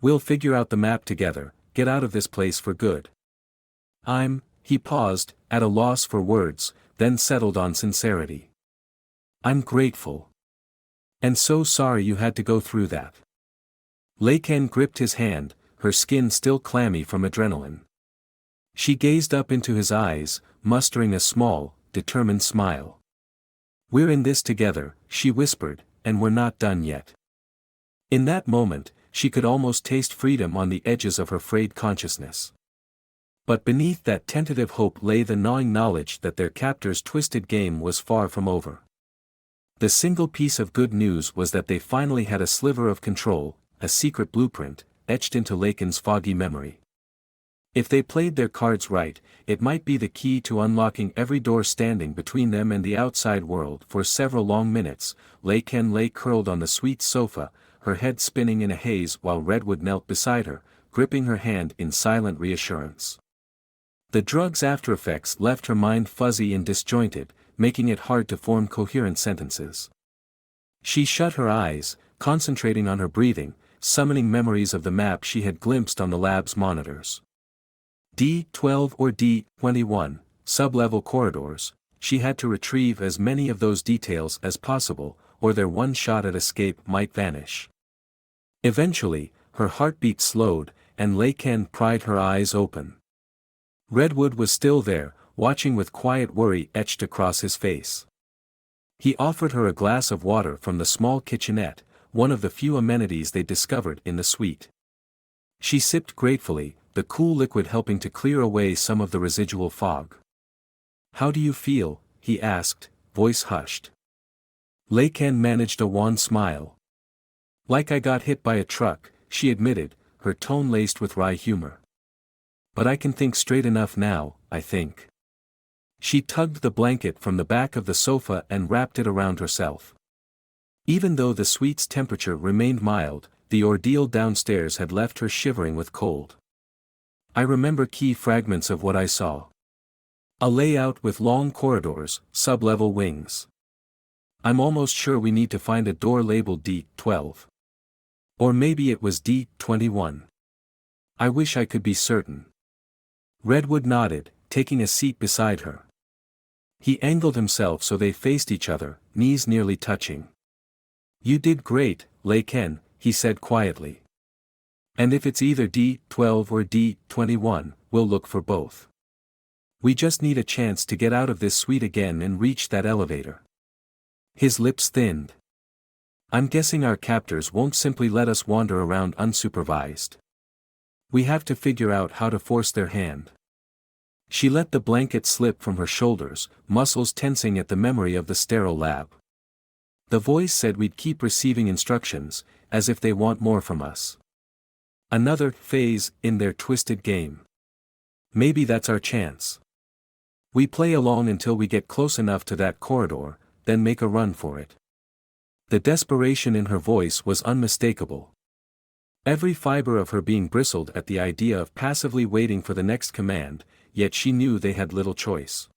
"We'll figure out the map together, get out of this place for good." He paused, at a loss for words, then settled on sincerity. "I'm grateful. And so sorry you had to go through that." Lei Ken gripped his hand, her skin still clammy from adrenaline. She gazed up into his eyes, mustering a small, determined smile. "We're in this together," she whispered, "and we're not done yet." In that moment, she could almost taste freedom on the edges of her frayed consciousness. But beneath that tentative hope lay the gnawing knowledge that their captor's twisted game was far from over. The single piece of good news was that they finally had a sliver of control, a secret blueprint, etched into Lei Ken's foggy memory. If they played their cards right, it might be the key to unlocking every door standing between them and the outside world. For several long minutes, Lei Ken lay curled on the suite sofa, her head spinning in a haze while Redwood knelt beside her, gripping her hand in silent reassurance. The drug's aftereffects left her mind fuzzy and disjointed, making it hard to form coherent sentences. She shut her eyes, concentrating on her breathing, summoning memories of the map she had glimpsed on the lab's monitors. D12 or D21, sub-level corridors, she had to retrieve as many of those details as possible, or their one shot at escape might vanish. Eventually, her heartbeat slowed, and Lei Ken pried her eyes open. Redwood was still there, watching with quiet worry etched across his face. He offered her a glass of water from the small kitchenette, one of the few amenities they discovered in the suite. She sipped gratefully, the cool liquid helping to clear away some of the residual fog. "How do you feel?" he asked, voice hushed. Lei Ken managed a wan smile. Like I got hit by a truck, she admitted, her tone laced with wry humor. But I can think straight enough now, I think. She tugged the blanket from the back of the sofa and wrapped it around herself. Even though the suite's temperature remained mild, the ordeal downstairs had left her shivering with cold. I remember key fragments of what I saw. A layout with long corridors, sub-level wings. I'm almost sure we need to find a door labeled D12. Or maybe it was D21. I wish I could be certain. Redwood nodded, taking a seat beside her. He angled himself so they faced each other, knees nearly touching. You did great, Lei Ken, he said quietly. And if it's either D12 or D21, we'll look for both. We just need a chance to get out of this suite again and reach that elevator. His lips thinned. I'm guessing our captors won't simply let us wander around unsupervised. We have to figure out how to force their hand. She let the blanket slip from her shoulders, muscles tensing at the memory of the sterile lab. The voice said we'd keep receiving instructions, as if they want more from us. Another phase in their twisted game. Maybe that's our chance. We play along until we get close enough to that corridor, then make a run for it. The desperation in her voice was unmistakable. Every fiber of her being bristled at the idea of passively waiting for the next command, yet she knew they had little choice.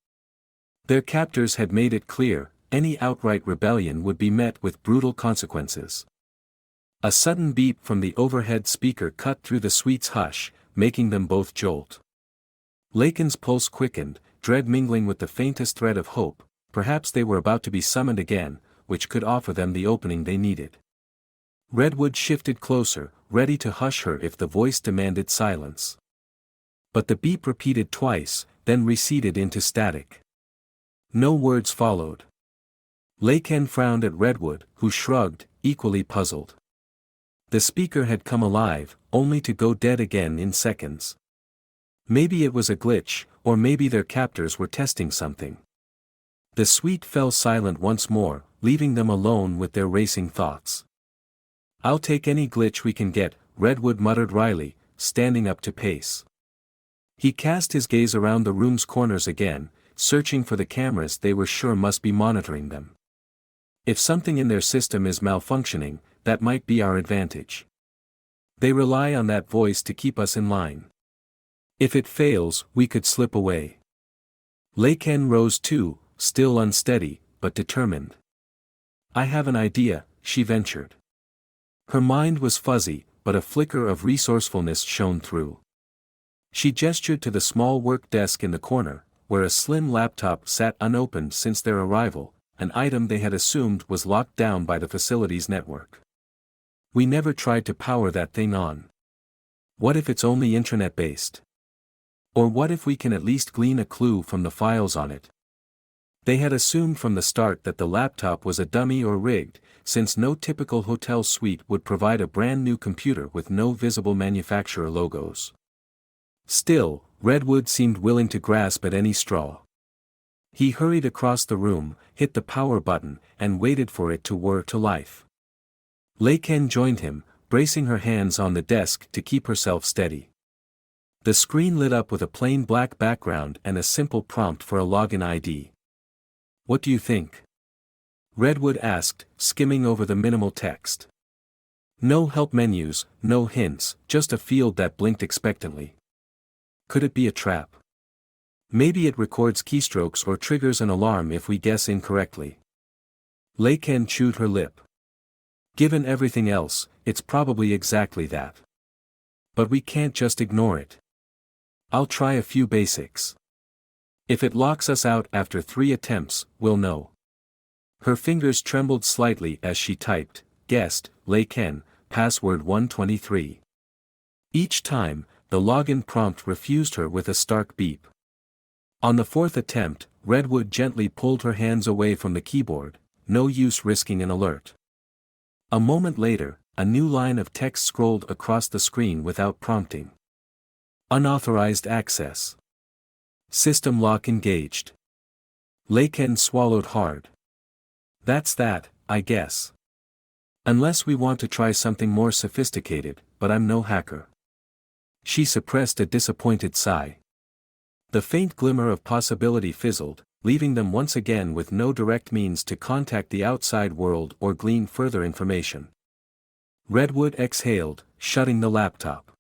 Their captors had made it clear, any outright rebellion would be met with brutal consequences. A sudden beep from the overhead speaker cut through the suite's hush, making them both jolt. Lei Ken's pulse quickened, dread mingling with the faintest thread of hope. Perhaps they were about to be summoned again, which could offer them the opening they needed. Redwood shifted closer, ready to hush her if the voice demanded silence. But the beep repeated twice, then receded into static. No words followed. Lei Ken frowned at Redwood, who shrugged, equally puzzled. The speaker had come alive, only to go dead again in seconds. Maybe it was a glitch, or maybe their captors were testing something. The suite fell silent once more, leaving them alone with their racing thoughts. I'll take any glitch we can get, Redwood muttered wryly, standing up to pace. He cast his gaze around the room's corners again, searching for the cameras they were sure must be monitoring them. If something in their system is malfunctioning, that might be our advantage. They rely on that voice to keep us in line. If it fails, we could slip away. Lei Ken rose too, still unsteady, but determined. I have an idea, she ventured. Her mind was fuzzy, but a flicker of resourcefulness shone through. She gestured to the small work desk in the corner, where a slim laptop sat unopened since their arrival, an item they had assumed was locked down by the facility's network. We never tried to power that thing on. What if it's only intranet-based? Or what if we can at least glean a clue from the files on it? They had assumed from the start that the laptop was a dummy or rigged, since no typical hotel suite would provide a brand new computer with no visible manufacturer logos. Still, Redwood seemed willing to grasp at any straw. He hurried across the room, hit the power button, and waited for it to whir to life. Lei Ken joined him, bracing her hands on the desk to keep herself steady. The screen lit up with a plain black background and a simple prompt for a login ID. What do you think? Redwood asked, skimming over the minimal text. No help menus, no hints, just a field that blinked expectantly. Could it be a trap? Maybe it records keystrokes or triggers an alarm if we guess incorrectly. Lei Ken chewed her lip. Given everything else, it's probably exactly that. But we can't just ignore it. I'll try a few basics. If it locks us out after 3 attempts, we'll know. Her fingers trembled slightly as she typed, guessed, Lei Ken, password 123. Each time, the login prompt refused her with a stark beep. On the 4th attempt, Redwood gently pulled her hands away from the keyboard, no use risking an alert. A moment later, a new line of text scrolled across the screen without prompting. Unauthorized access. System lock engaged. Lei Ken swallowed hard. That's that, I guess. Unless we want to try something more sophisticated, but I'm no hacker. She suppressed a disappointed sigh. The faint glimmer of possibility fizzled, leaving them once again with no direct means to contact the outside world or glean further information. Redwood exhaled, shutting the laptop.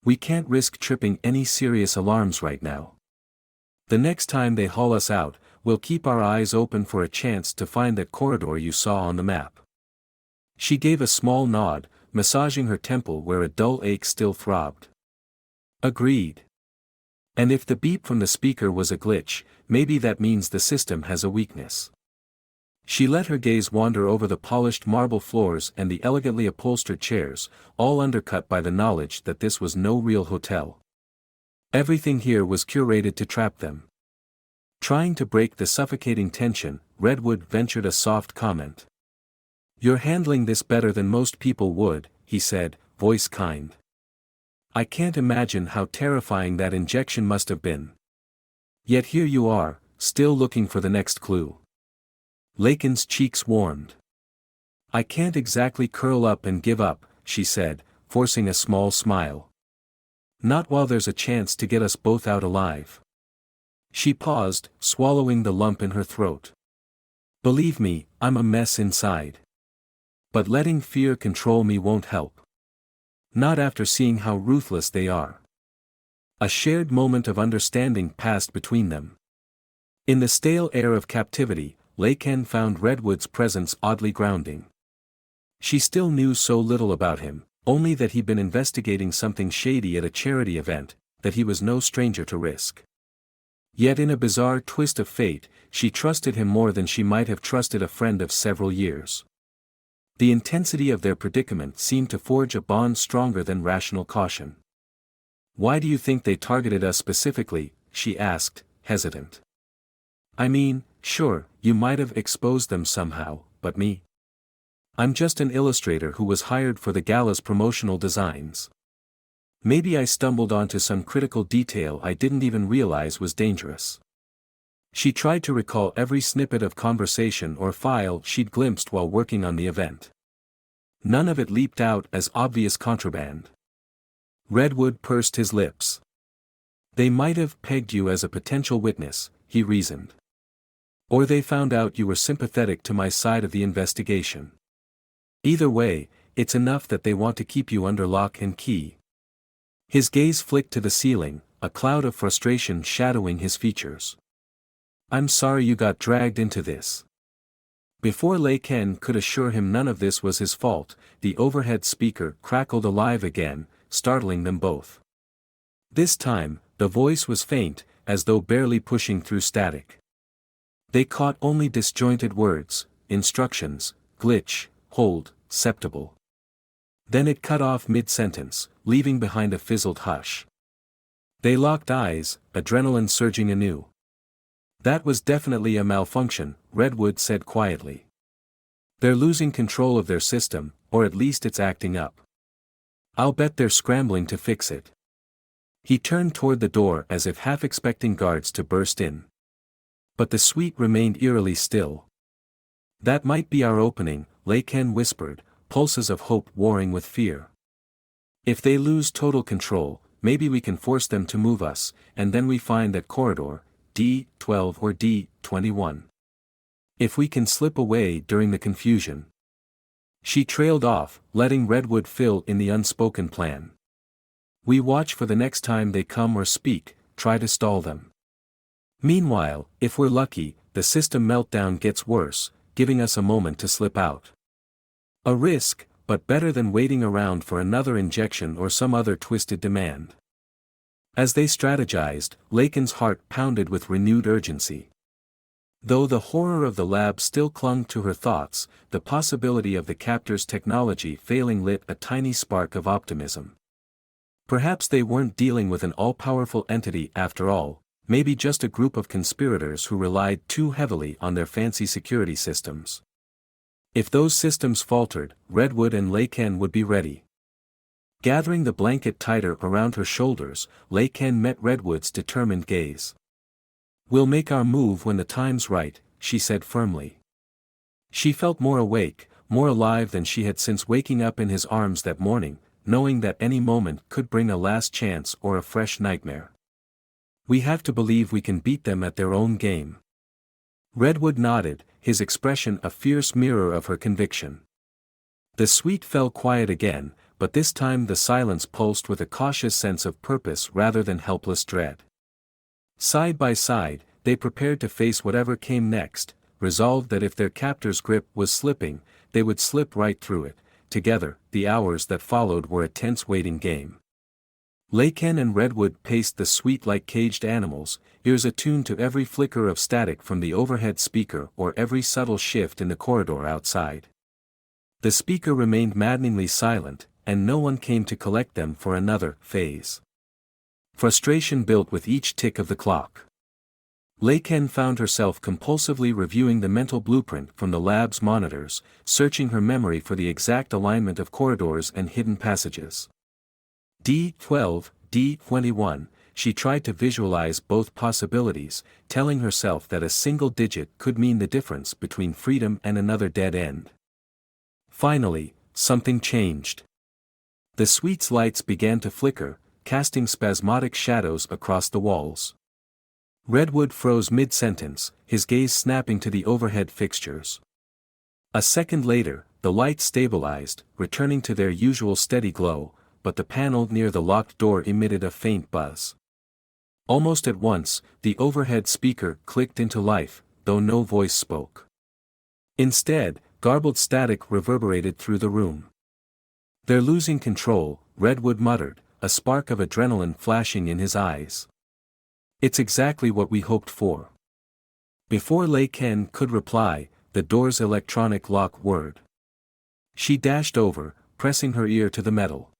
We can't risk tripping any serious alarms right now. The next time they haul us out, we'll keep our eyes open for a chance to find that corridor you saw on the map. She gave a small nod, massaging her temple where a dull ache still throbbed. Agreed. And if the beep from the speaker was a glitch, maybe that means the system has a weakness. She let her gaze wander over the polished marble floors and the elegantly upholstered chairs, all undercut by the knowledge that this was no real hotel. Everything here was curated to trap them. Trying to break the suffocating tension, Redwood ventured a soft comment. "You're handling this better than most people would," he said, voice kind. "I can't imagine how terrifying that injection must have been. Yet here you are, still looking for the next clue." Lakin's cheeks warmed. "I can't exactly curl up and give up," she said, forcing a small smile. "Not while there's a chance to get us both out alive." She paused, swallowing the lump in her throat. "Believe me, I'm a mess inside. But letting fear control me won't help. Not after seeing how ruthless they are." A shared moment of understanding passed between them. In the stale air of captivity, Laken found Redwood's presence oddly grounding. She still knew so little about him, only that he'd been investigating something shady at a charity event, that he was no stranger to risk. Yet in a bizarre twist of fate, she trusted him more than she might have trusted a friend of several years. The intensity of their predicament seemed to forge a bond stronger than rational caution. "Why do you think they targeted us specifically?" she asked, hesitant. "I mean, sure, you might have exposed them somehow, but me? I'm just an illustrator who was hired for the gala's promotional designs. Maybe I stumbled onto some critical detail I didn't even realize was dangerous." She tried to recall every snippet of conversation or file she'd glimpsed while working on the event. None of it leaped out as obvious contraband. Redwood pursed his lips. "They might have pegged you as a potential witness," he reasoned. "Or they found out you were sympathetic to my side of the investigation. Either way, it's enough that they want to keep you under lock and key." His gaze flicked to the ceiling, a cloud of frustration shadowing his features. "I'm sorry you got dragged into this." Before Laken could assure him none of this was his fault, the overhead speaker crackled alive again, startling them both. This time, the voice was faint, as though barely pushing through static. They caught only disjointed words, instructions, glitch, hold, acceptable. Then it cut off mid-sentence, leaving behind a fizzled hush. They locked eyes, adrenaline surging anew. "That was definitely a malfunction," Redwood said quietly. "They're losing control of their system, or at least it's acting up. I'll bet they're scrambling to fix it." He turned toward the door as if half expecting guards to burst in. But the suite remained eerily still. "That might be our opening," Laken whispered, pulses of hope warring with fear. "If they lose total control, maybe we can force them to move us, and then we find that corridor, D12 or D21. If we can slip away during the confusion." She trailed off, letting Redwood fill in the unspoken plan. "We watch for the next time they come or speak, try to stall them. Meanwhile, if we're lucky, the system meltdown gets worse, giving us a moment to slip out. A risk, but better than waiting around for another injection or some other twisted demand." As they strategized, Laken's heart pounded with renewed urgency. Though the horror of the lab still clung to her thoughts, the possibility of the captor's technology failing lit a tiny spark of optimism. Perhaps they weren't dealing with an all-powerful entity after all, maybe just a group of conspirators who relied too heavily on their fancy security systems. If those systems faltered, Redwood and Laken would be ready. Gathering the blanket tighter around her shoulders, Laken met Redwood's determined gaze. "We'll make our move when the time's right," she said firmly. She felt more awake, more alive than she had since waking up in his arms that morning, knowing that any moment could bring a last chance or a fresh nightmare. We have to believe we can beat them at their own game. Redwood nodded, his expression a fierce mirror of her conviction. The suite fell quiet again, but this time the silence pulsed with a cautious sense of purpose rather than helpless dread. Side by side, they prepared to face whatever came next, resolved that if their captor's grip was slipping, they would slip right through it. Together, the hours that followed were a tense waiting game. Laken and Redwood paced the suite like caged animals, ears attuned to every flicker of static from the overhead speaker or every subtle shift in the corridor outside. The speaker remained maddeningly silent, and no one came to collect them for another phase. Frustration built with each tick of the clock. Laken found herself compulsively reviewing the mental blueprint from the lab's monitors, searching her memory for the exact alignment of corridors and hidden passages. D12, D21, she tried to visualize both possibilities, telling herself that a single digit could mean the difference between freedom and another dead end. Finally, something changed. The suite's lights began to flicker, casting spasmodic shadows across the walls. Redwood froze mid-sentence, his gaze snapping to the overhead fixtures. A second later, the lights stabilized, returning to their usual steady glow, but the panel near the locked door emitted a faint buzz. Almost at once, the overhead speaker clicked into life, though no voice spoke. Instead, garbled static reverberated through the room. "They're losing control," Redwood muttered, a spark of adrenaline flashing in his eyes. "It's exactly what we hoped for." Before Laken could reply, the door's electronic lock whirred. She dashed over, pressing her ear to the metal.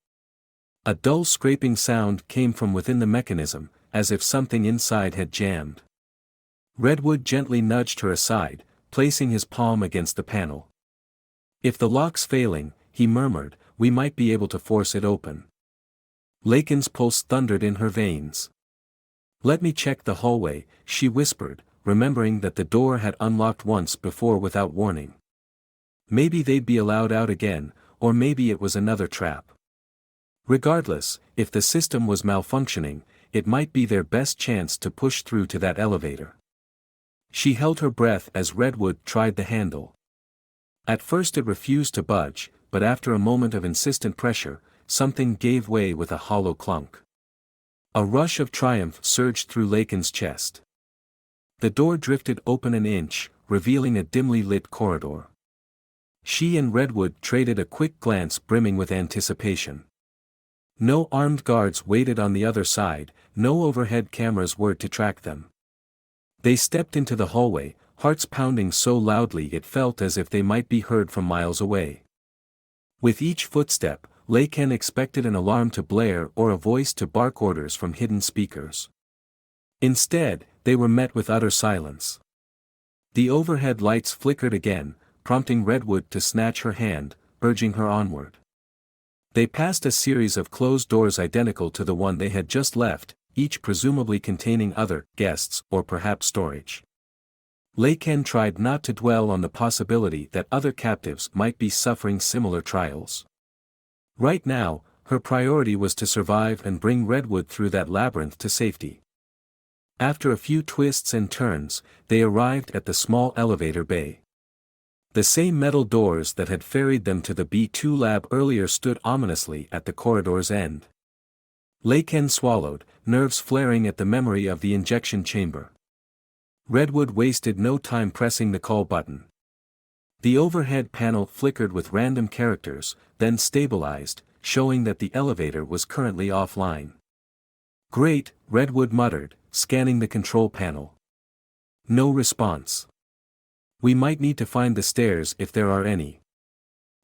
A dull scraping sound came from within the mechanism, as if something inside had jammed. Redwood gently nudged her aside, placing his palm against the panel. "If the lock's failing," he murmured, "we might be able to force it open." Laken's pulse thundered in her veins. "Let me check the hallway," she whispered, remembering that the door had unlocked once before without warning. Maybe they'd be allowed out again, or maybe it was another trap. Regardless, if the system was malfunctioning, it might be their best chance to push through to that elevator. She held her breath as Redwood tried the handle. At first it refused to budge, but after a moment of insistent pressure, something gave way with a hollow clunk. A rush of triumph surged through Laken's chest. The door drifted open an inch, revealing a dimly lit corridor. She and Redwood traded a quick glance brimming with anticipation. No armed guards waited on the other side, no overhead cameras were to track them. They stepped into the hallway, hearts pounding so loudly it felt as if they might be heard from miles away. With each footstep, Laken expected an alarm to blare or a voice to bark orders from hidden speakers. Instead, they were met with utter silence. The overhead lights flickered again, prompting Redwood to snatch her hand, urging her onward. They passed a series of closed doors identical to the one they had just left, each presumably containing other guests or perhaps storage. Laken tried not to dwell on the possibility that other captives might be suffering similar trials. Right now, her priority was to survive and bring Redwood through that labyrinth to safety. After a few twists and turns, they arrived at the small elevator bay. The same metal doors that had ferried them to the B2 lab earlier stood ominously at the corridor's end. Laken swallowed, nerves flaring at the memory of the injection chamber. Redwood wasted no time pressing the call button. The overhead panel flickered with random characters, then stabilized, showing that the elevator was currently offline. "Great," Redwood muttered, scanning the control panel. No response. "We might need to find the stairs if there are any."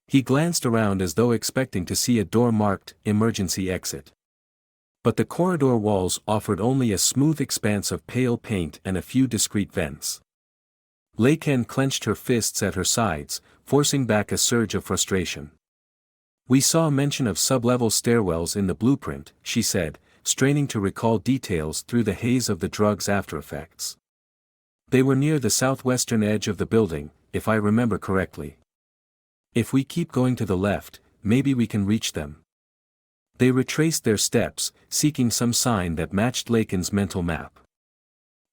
He glanced around as though expecting to see a door marked "Emergency Exit." But the corridor walls offered only a smooth expanse of pale paint and a few discreet vents. Laken clenched her fists at her sides, forcing back a surge of frustration. "We saw mention of sub-level stairwells in the blueprint," she said, straining to recall details through the haze of the drug's aftereffects. "They were near the southwestern edge of the building, if I remember correctly. If we keep going to the left, maybe we can reach them. They retraced their steps, seeking some sign that matched Lakin's mental map.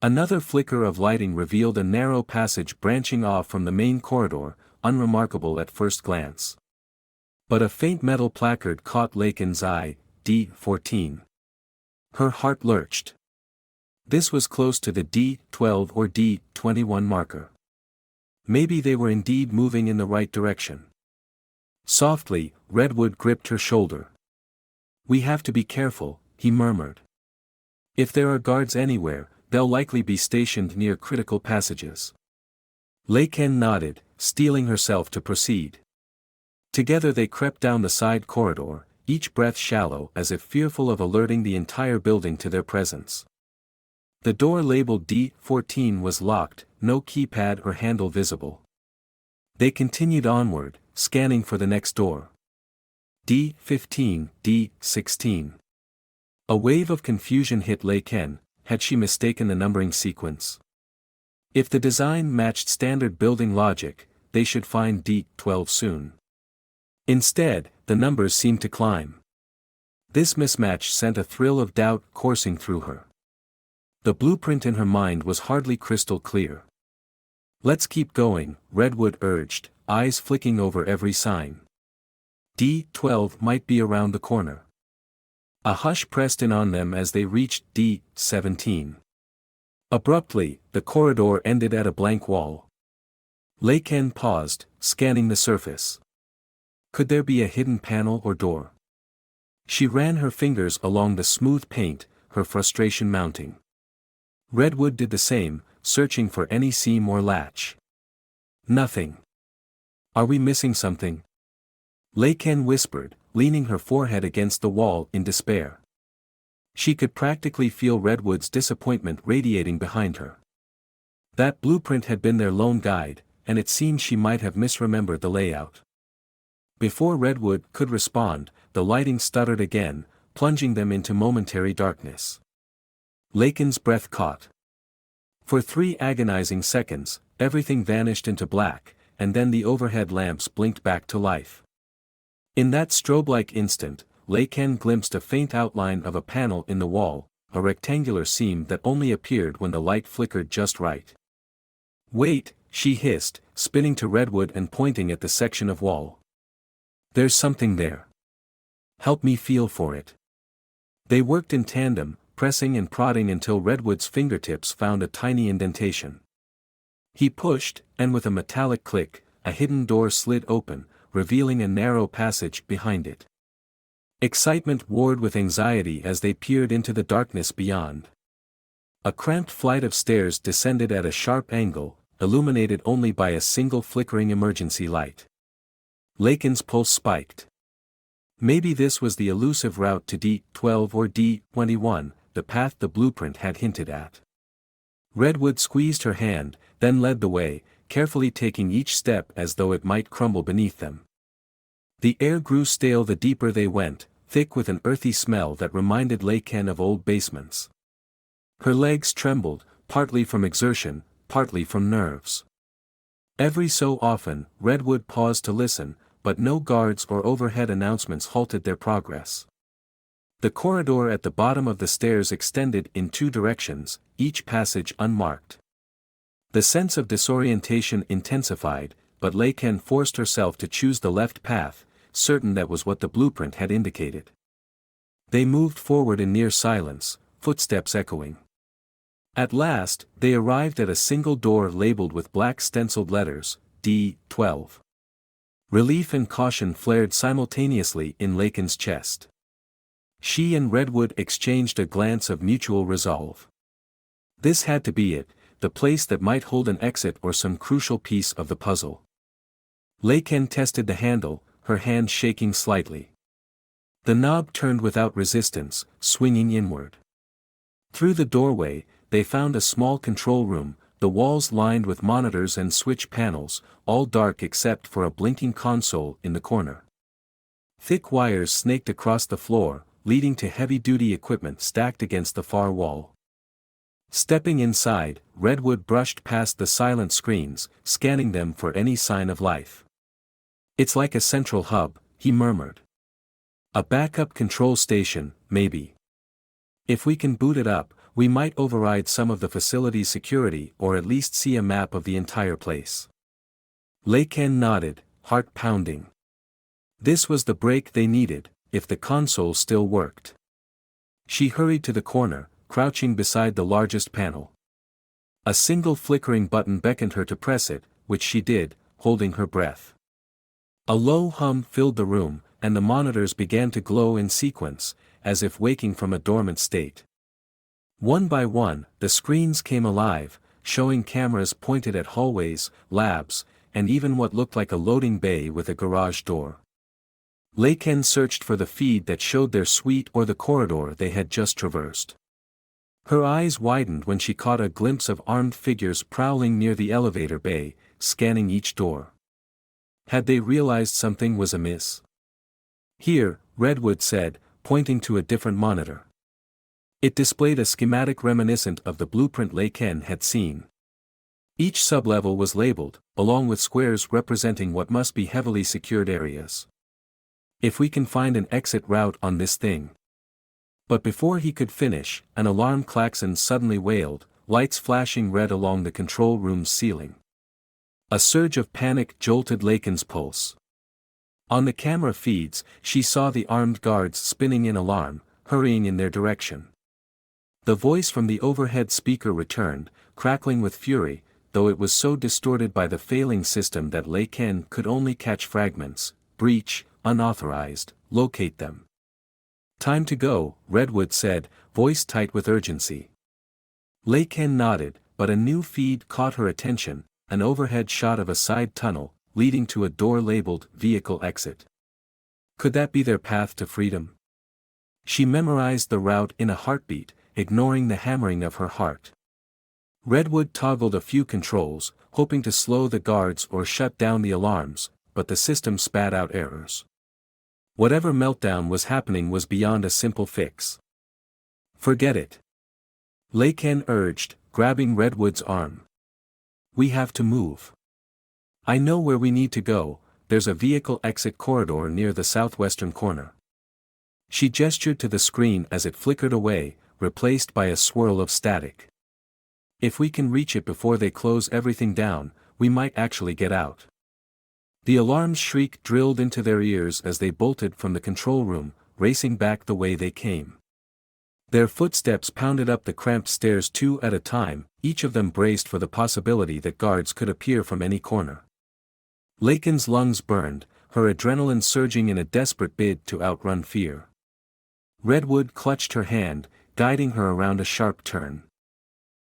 Another flicker of lighting revealed a narrow passage branching off from the main corridor, unremarkable at first glance. But a faint metal placard caught Lakin's eye, D14. Her heart lurched. This was close to the D12 or D21 marker. Maybe they were indeed moving in the right direction. Softly, Redwood gripped her shoulder. "We have to be careful," he murmured. "If there are guards anywhere, they'll likely be stationed near critical passages." Lakin nodded, steeling herself to proceed. Together they crept down the side corridor, each breath shallow as if fearful of alerting the entire building to their presence. The door labeled D14 was locked, no keypad or handle visible. They continued onward, scanning for the next door. D15, D16. A wave of confusion hit Lakin. Had she mistaken the numbering sequence? If the design matched standard building logic, they should find D12 soon. Instead, the numbers seemed to climb. This mismatch sent a thrill of doubt coursing through her. The blueprint in her mind was hardly crystal clear. "Let's keep going," Redwood urged, eyes flicking over every sign. D12 might be around the corner. A hush pressed in on them as they reached D17. Abruptly, the corridor ended at a blank wall. Lakin paused, scanning the surface. Could there be a hidden panel or door? She ran her fingers along the smooth paint, her frustration mounting. Redwood did the same, searching for any seam or latch. Nothing. "Are we missing something?" Lakin whispered, leaning her forehead against the wall in despair. She could practically feel Redwood's disappointment radiating behind her. That blueprint had been their lone guide, and it seemed she might have misremembered the layout. Before Redwood could respond, the lighting stuttered again, plunging them into momentary darkness. Lakin's breath caught. For 3 agonizing seconds, everything vanished into black, and then the overhead lamps blinked back to life. In that strobe-like instant, Lakin glimpsed a faint outline of a panel in the wall, a rectangular seam that only appeared when the light flickered just right. "Wait," she hissed, spinning to Redwood and pointing at the section of wall. "There's something there. Help me feel for it." They worked in tandem, pressing and prodding until Redwood's fingertips found a tiny indentation. He pushed, and with a metallic click, a hidden door slid open, revealing a narrow passage behind it. Excitement warred with anxiety as they peered into the darkness beyond. A cramped flight of stairs descended at a sharp angle, illuminated only by a single flickering emergency light. Lakin's pulse spiked. Maybe this was the elusive route to D12 or D21, the path the blueprint had hinted at. Redwood squeezed her hand, then led the way, carefully taking each step as though it might crumble beneath them. The air grew stale the deeper they went, thick with an earthy smell that reminded Lakin of old basements. Her legs trembled, partly from exertion, partly from nerves. Every so often, Redwood paused to listen, but no guards or overhead announcements halted their progress. The corridor at the bottom of the stairs extended in 2 directions, each passage unmarked. The sense of disorientation intensified, but Lakin forced herself to choose the left path, certain that was what the blueprint had indicated. They moved forward in near silence, footsteps echoing. At last, they arrived at a single door labeled with black stenciled letters, D12. Relief and caution flared simultaneously in Lakin's chest. She and Redwood exchanged a glance of mutual resolve. This had to be it, the place that might hold an exit or some crucial piece of the puzzle. Lakin tested the handle, her hand shaking slightly. The knob turned without resistance, swinging inward. Through the doorway, they found a small control room, the walls lined with monitors and switch panels, all dark except for a blinking console in the corner. Thick wires snaked across the floor, leading to heavy-duty equipment stacked against the far wall. Stepping inside, Redwood brushed past the silent screens, scanning them for any sign of life. It's like a central hub, he murmured. A backup control station, maybe. If we can boot it up, we might override some of the facility's security or at least see a map of the entire place. Lei Ken nodded, heart pounding. This was the break they needed, if the console still worked. She hurried to the corner, crouching beside the largest panel. A single flickering button beckoned her to press it, which she did, holding her breath. A low hum filled the room, and the monitors began to glow in sequence, as if waking from a dormant state. One by one, the screens came alive, showing cameras pointed at hallways, labs, and even what looked like a loading bay with a garage door. Lei Ken searched for the feed that showed their suite or the corridor they had just traversed. Her eyes widened when she caught a glimpse of armed figures prowling near the elevator bay, scanning each door. Had they realized something was amiss? Here, Redwood said, pointing to a different monitor. It displayed a schematic reminiscent of the blueprint Lei Ken had seen. Each sublevel was labeled, along with squares representing what must be heavily secured areas. If we can find an exit route on this thing. But before he could finish, an alarm klaxon suddenly wailed, lights flashing red along the control room's ceiling. A surge of panic jolted Lei Ken's pulse. On the camera feeds, she saw the armed guards spinning in alarm, hurrying in their direction. The voice from the overhead speaker returned, crackling with fury, though it was so distorted by the failing system that Lei Ken could only catch fragments. Breach, unauthorized, locate them. Time to go, Redwood said, voice tight with urgency. Lei Ken nodded, but a new feed caught her attention, an overhead shot of a side tunnel, leading to a door labeled Vehicle Exit. Could that be their path to freedom? She memorized the route in a heartbeat, ignoring the hammering of her heart. Redwood toggled a few controls, hoping to slow the guards or shut down the alarms, but the system spat out errors. Whatever meltdown was happening was beyond a simple fix. Forget it. Lei Ken urged, grabbing Redwood's arm. We have to move. I know where we need to go, there's a vehicle exit corridor near the southwestern corner. She gestured to the screen as it flickered away, replaced by a swirl of static. If we can reach it before they close everything down, we might actually get out. The alarm's shriek drilled into their ears as they bolted from the control room, racing back the way they came. Their footsteps pounded up the cramped stairs two at a time, each of them braced for the possibility that guards could appear from any corner. Lei Ken's lungs burned, her adrenaline surging in a desperate bid to outrun fear. Redwood clutched her hand, guiding her around a sharp turn.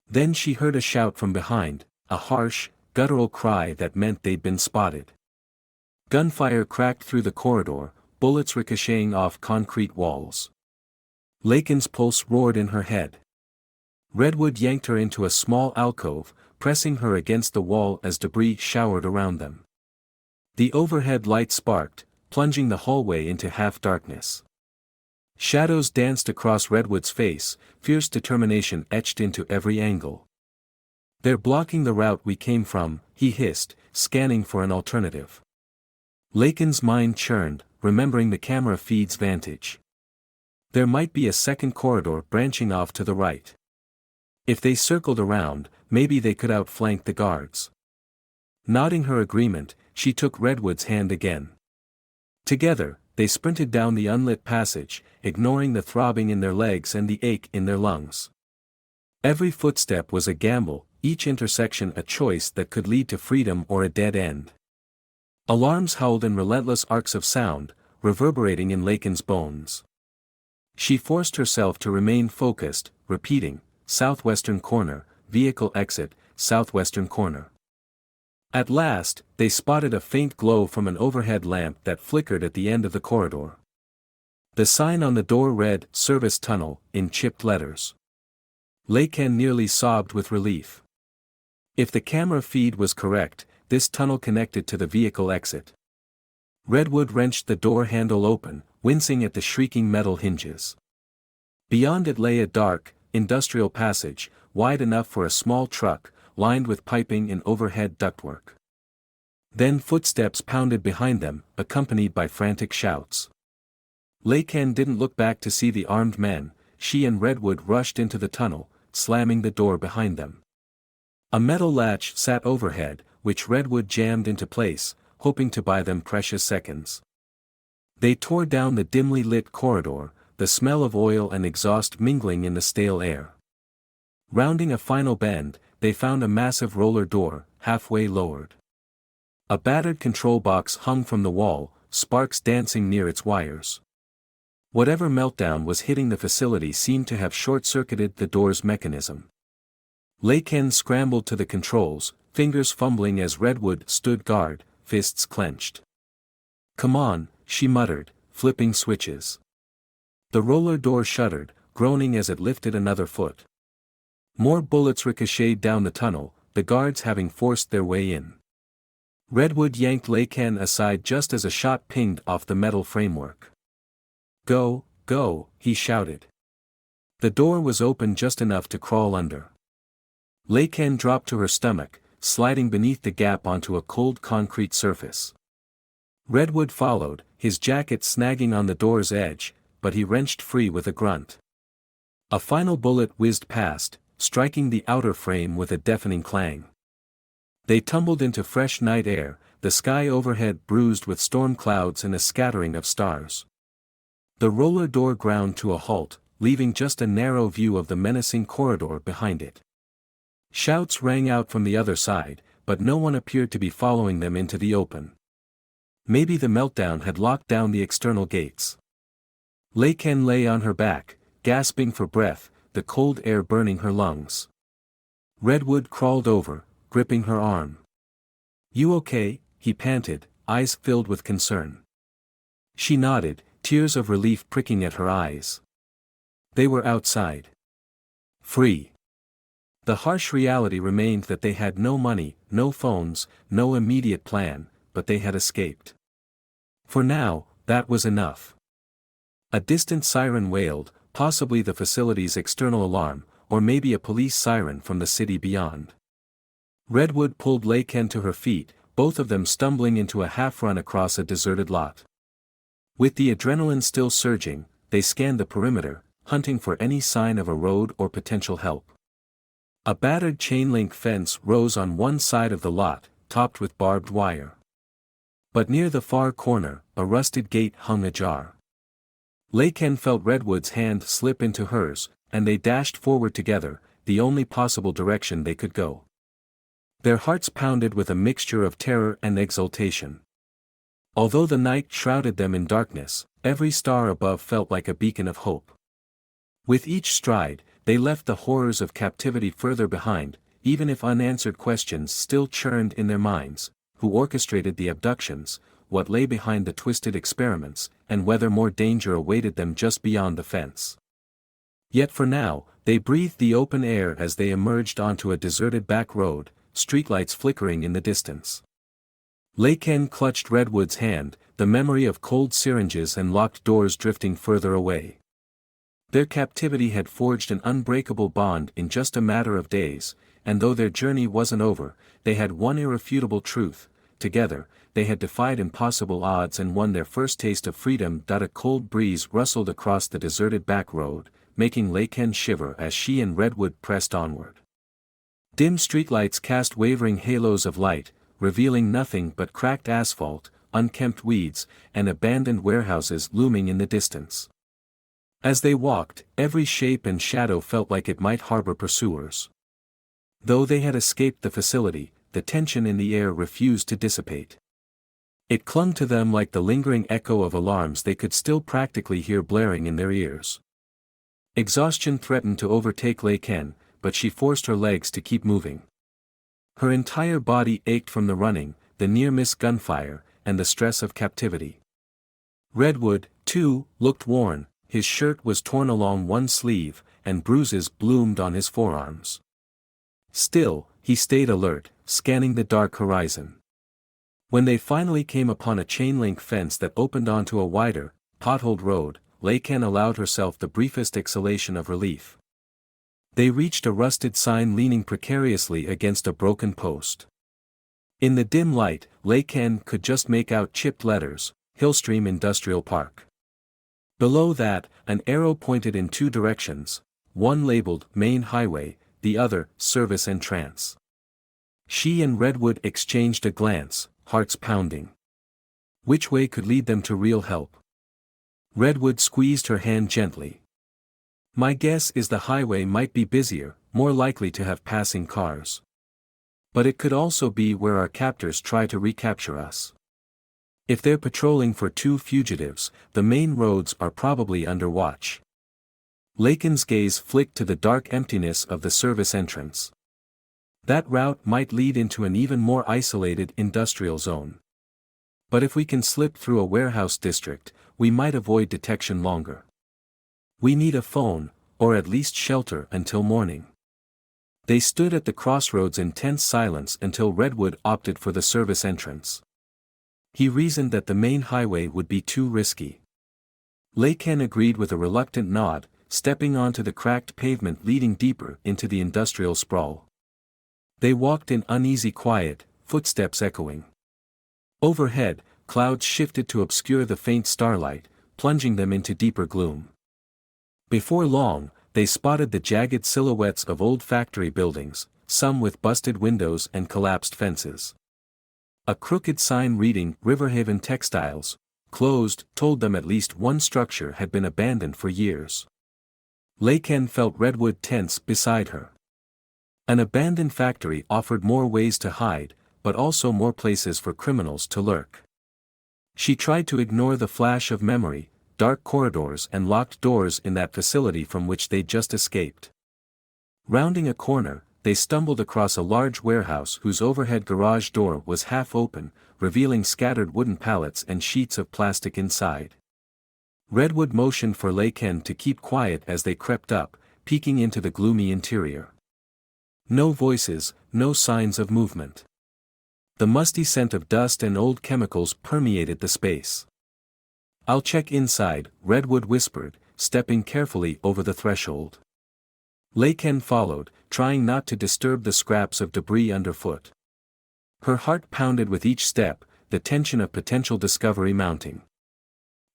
Then she heard a shout from behind, a harsh, guttural cry that meant they'd been spotted. Gunfire cracked through the corridor, bullets ricocheting off concrete walls. Lei Ken's pulse roared in her head. Redwood yanked her into a small alcove, pressing her against the wall as debris showered around them. The overhead light sparked, plunging the hallway into half-darkness. Shadows danced across Redwood's face, fierce determination etched into every angle. They're blocking the route we came from, he hissed, scanning for an alternative. Lei Ken's mind churned, remembering the camera feed's vantage. There might be a second corridor branching off to the right. If they circled around, maybe they could outflank the guards. Nodding her agreement, she took Redwood's hand again. Together, they sprinted down the unlit passage, ignoring the throbbing in their legs and the ache in their lungs. Every footstep was a gamble, each intersection a choice that could lead to freedom or a dead end. Alarms howled in relentless arcs of sound, reverberating in Lei Ken's bones. She forced herself to remain focused, repeating, southwestern corner, vehicle exit, southwestern corner. At last, they spotted a faint glow from an overhead lamp that flickered at the end of the corridor. The sign on the door read, Service Tunnel, in chipped letters. Lei Ken nearly sobbed with relief. If the camera feed was correct, this tunnel connected to the vehicle exit. Redwood wrenched the door handle open, wincing at the shrieking metal hinges. Beyond it lay a dark, industrial passage, wide enough for a small truck, lined with piping and overhead ductwork. Then footsteps pounded behind them, accompanied by frantic shouts. Lei Ken didn't look back to see the armed men. She and Redwood rushed into the tunnel, slamming the door behind them. A metal latch sat overhead, which Redwood jammed into place, hoping to buy them precious seconds. They tore down the dimly lit corridor, the smell of oil and exhaust mingling in the stale air. Rounding a final bend, they found a massive roller door, halfway lowered. A battered control box hung from the wall, sparks dancing near its wires. Whatever meltdown was hitting the facility seemed to have short-circuited the door's mechanism. Lei Ken scrambled to the controls, fingers fumbling as Redwood stood guard, fists clenched. "Come on," she muttered, flipping switches. The roller door shuddered, groaning as it lifted another foot. More bullets ricocheted down the tunnel, the guards having forced their way in. Redwood yanked Lei Ken aside just as a shot pinged off the metal framework. "Go, go," he shouted. The door was open just enough to crawl under. Lei Ken dropped to her stomach, sliding beneath the gap onto a cold concrete surface. Redwood followed, his jacket snagging on the door's edge, but he wrenched free with a grunt. A final bullet whizzed past, striking the outer frame with a deafening clang. They tumbled into fresh night air, the sky overhead bruised with storm clouds and a scattering of stars. The roller door ground to a halt, leaving just a narrow view of the menacing corridor behind it. Shouts rang out from the other side, but no one appeared to be following them into the open. Maybe the meltdown had locked down the external gates. Lei Ken lay on her back, gasping for breath, the cold air burning her lungs. Redwood crawled over, gripping her arm. "You okay?" he panted, eyes filled with concern. She nodded, tears of relief pricking at her eyes. They were outside. Free. The harsh reality remained that they had no money, no phones, no immediate plan, but they had escaped. For now, that was enough. A distant siren wailed, possibly the facility's external alarm, or maybe a police siren from the city beyond. Redwood pulled Lei Ken to her feet, both of them stumbling into a half-run across a deserted lot. With the adrenaline still surging, they scanned the perimeter, hunting for any sign of a road or potential help. A battered chain-link fence rose on one side of the lot, topped with barbed wire. But near the far corner, a rusted gate hung ajar. Lei Ken felt Redwood's hand slip into hers, and they dashed forward together, the only possible direction they could go. Their hearts pounded with a mixture of terror and exultation. Although the night shrouded them in darkness, every star above felt like a beacon of hope. With each stride, they left the horrors of captivity further behind, even if unanswered questions still churned in their minds: who orchestrated the abductions, what lay behind the twisted experiments, and whether more danger awaited them just beyond the fence. Yet for now, they breathed the open air as they emerged onto a deserted back road, streetlights flickering in the distance. Lei Ken clutched Redwood's hand, the memory of cold syringes and locked doors drifting further away. Their captivity had forged an unbreakable bond in just a matter of days, and though their journey wasn't over, they had one irrefutable truth: together, they had defied impossible odds and won their first taste of freedom. A cold breeze rustled across the deserted back road, making Lei Ken shiver as she and Redwood pressed onward. Dim streetlights cast wavering halos of light, revealing nothing but cracked asphalt, unkempt weeds, and abandoned warehouses looming in the distance. As they walked, every shape and shadow felt like it might harbor pursuers. Though they had escaped the facility, the tension in the air refused to dissipate. It clung to them like the lingering echo of alarms they could still practically hear blaring in their ears. Exhaustion threatened to overtake Lei Ken, but she forced her legs to keep moving. Her entire body ached from the running, the near-miss gunfire, and the stress of captivity. Redwood, too, looked worn. His shirt was torn along one sleeve, and bruises bloomed on his forearms. Still, he stayed alert, scanning the dark horizon. When they finally came upon a chain-link fence that opened onto a wider, potholed road, Lei Ken allowed herself the briefest exhalation of relief. They reached a rusted sign leaning precariously against a broken post. In the dim light, Lei Ken could just make out chipped letters, Hillstream Industrial Park. Below that, an arrow pointed in two directions, one labeled Main Highway, the other, Service Entrance. She and Redwood exchanged a glance, hearts pounding. Which way could lead them to real help? Redwood squeezed her hand gently. My guess is the highway might be busier, more likely to have passing cars. But it could also be where our captors try to recapture us. If they're patrolling for two fugitives, the main roads are probably under watch. Laken's gaze flicked to the dark emptiness of the service entrance. That route might lead into an even more isolated industrial zone. But if we can slip through a warehouse district, we might avoid detection longer. We need a phone, or at least shelter until morning. They stood at the crossroads in tense silence until Redwood opted for the service entrance. He reasoned that the main highway would be too risky. Lei Ken agreed with a reluctant nod, stepping onto the cracked pavement leading deeper into the industrial sprawl. They walked in uneasy quiet, footsteps echoing. Overhead, clouds shifted to obscure the faint starlight, plunging them into deeper gloom. Before long, they spotted the jagged silhouettes of old factory buildings, some with busted windows and collapsed fences. A crooked sign reading Riverhaven Textiles, closed, told them at least one structure had been abandoned for years. Lei Ken felt Redwood tense beside her. An abandoned factory offered more ways to hide, but also more places for criminals to lurk. She tried to ignore the flash of memory, dark corridors and locked doors in that facility from which they'd just escaped. Rounding a corner, they stumbled across a large warehouse whose overhead garage door was half open, revealing scattered wooden pallets and sheets of plastic inside. Redwood motioned for Lei Ken to keep quiet as they crept up, peeking into the gloomy interior. No voices, no signs of movement. The musty scent of dust and old chemicals permeated the space. I'll check inside, Redwood whispered, stepping carefully over the threshold. Lei Ken followed, trying not to disturb the scraps of debris underfoot. Her heart pounded with each step, the tension of potential discovery mounting.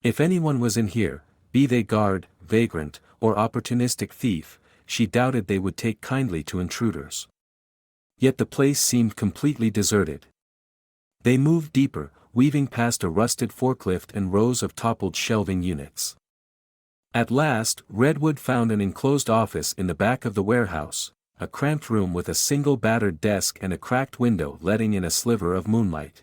If anyone was in here, be they guard, vagrant, or opportunistic thief, she doubted they would take kindly to intruders. Yet the place seemed completely deserted. They moved deeper, weaving past a rusted forklift and rows of toppled shelving units. At last, Redwood found an enclosed office in the back of the warehouse, a cramped room with a single battered desk and a cracked window letting in a sliver of moonlight.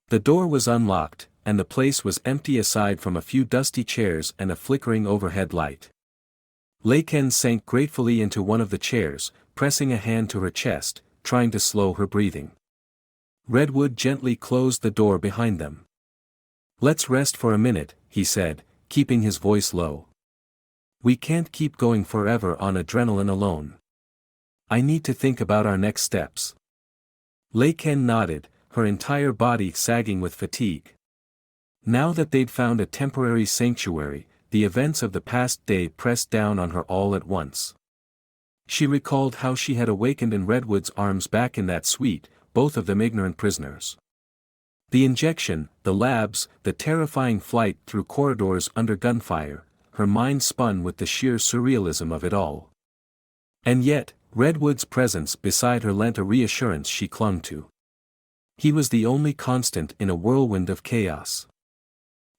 The door was unlocked, and the place was empty aside from a few dusty chairs and a flickering overhead light. Lei Ken sank gratefully into one of the chairs, pressing a hand to her chest, trying to slow her breathing. Redwood gently closed the door behind them. Let's rest for a minute, he said, keeping his voice low. We can't keep going forever on adrenaline alone. I need to think about our next steps. Lei Ken nodded, her entire body sagging with fatigue. Now that they'd found a temporary sanctuary, the events of the past day pressed down on her all at once. She recalled how she had awakened in Redwood's arms back in that suite, both of them ignorant prisoners. The injection, the labs, the terrifying flight through corridors under gunfire, her mind spun with the sheer surrealism of it all. And yet, Redwood's presence beside her lent a reassurance she clung to. He was the only constant in a whirlwind of chaos.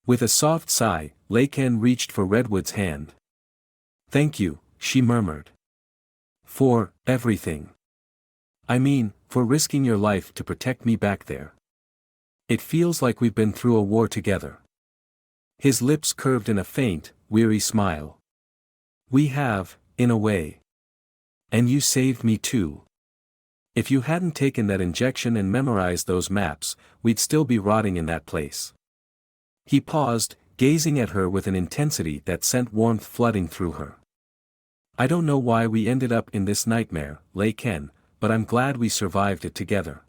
With a soft sigh, Lei Ken reached for Redwood's hand. Thank you, she murmured. For everything. I mean, for risking your life to protect me back there. It feels like we've been through a war together. His lips curved in a faint, weary smile. We have, in a way. And you saved me too. If you hadn't taken that injection and memorized those maps, we'd still be rotting in that place. He paused, gazing at her with an intensity that sent warmth flooding through her. I don't know why we ended up in this nightmare, Lei Ken, but I'm glad we survived it together.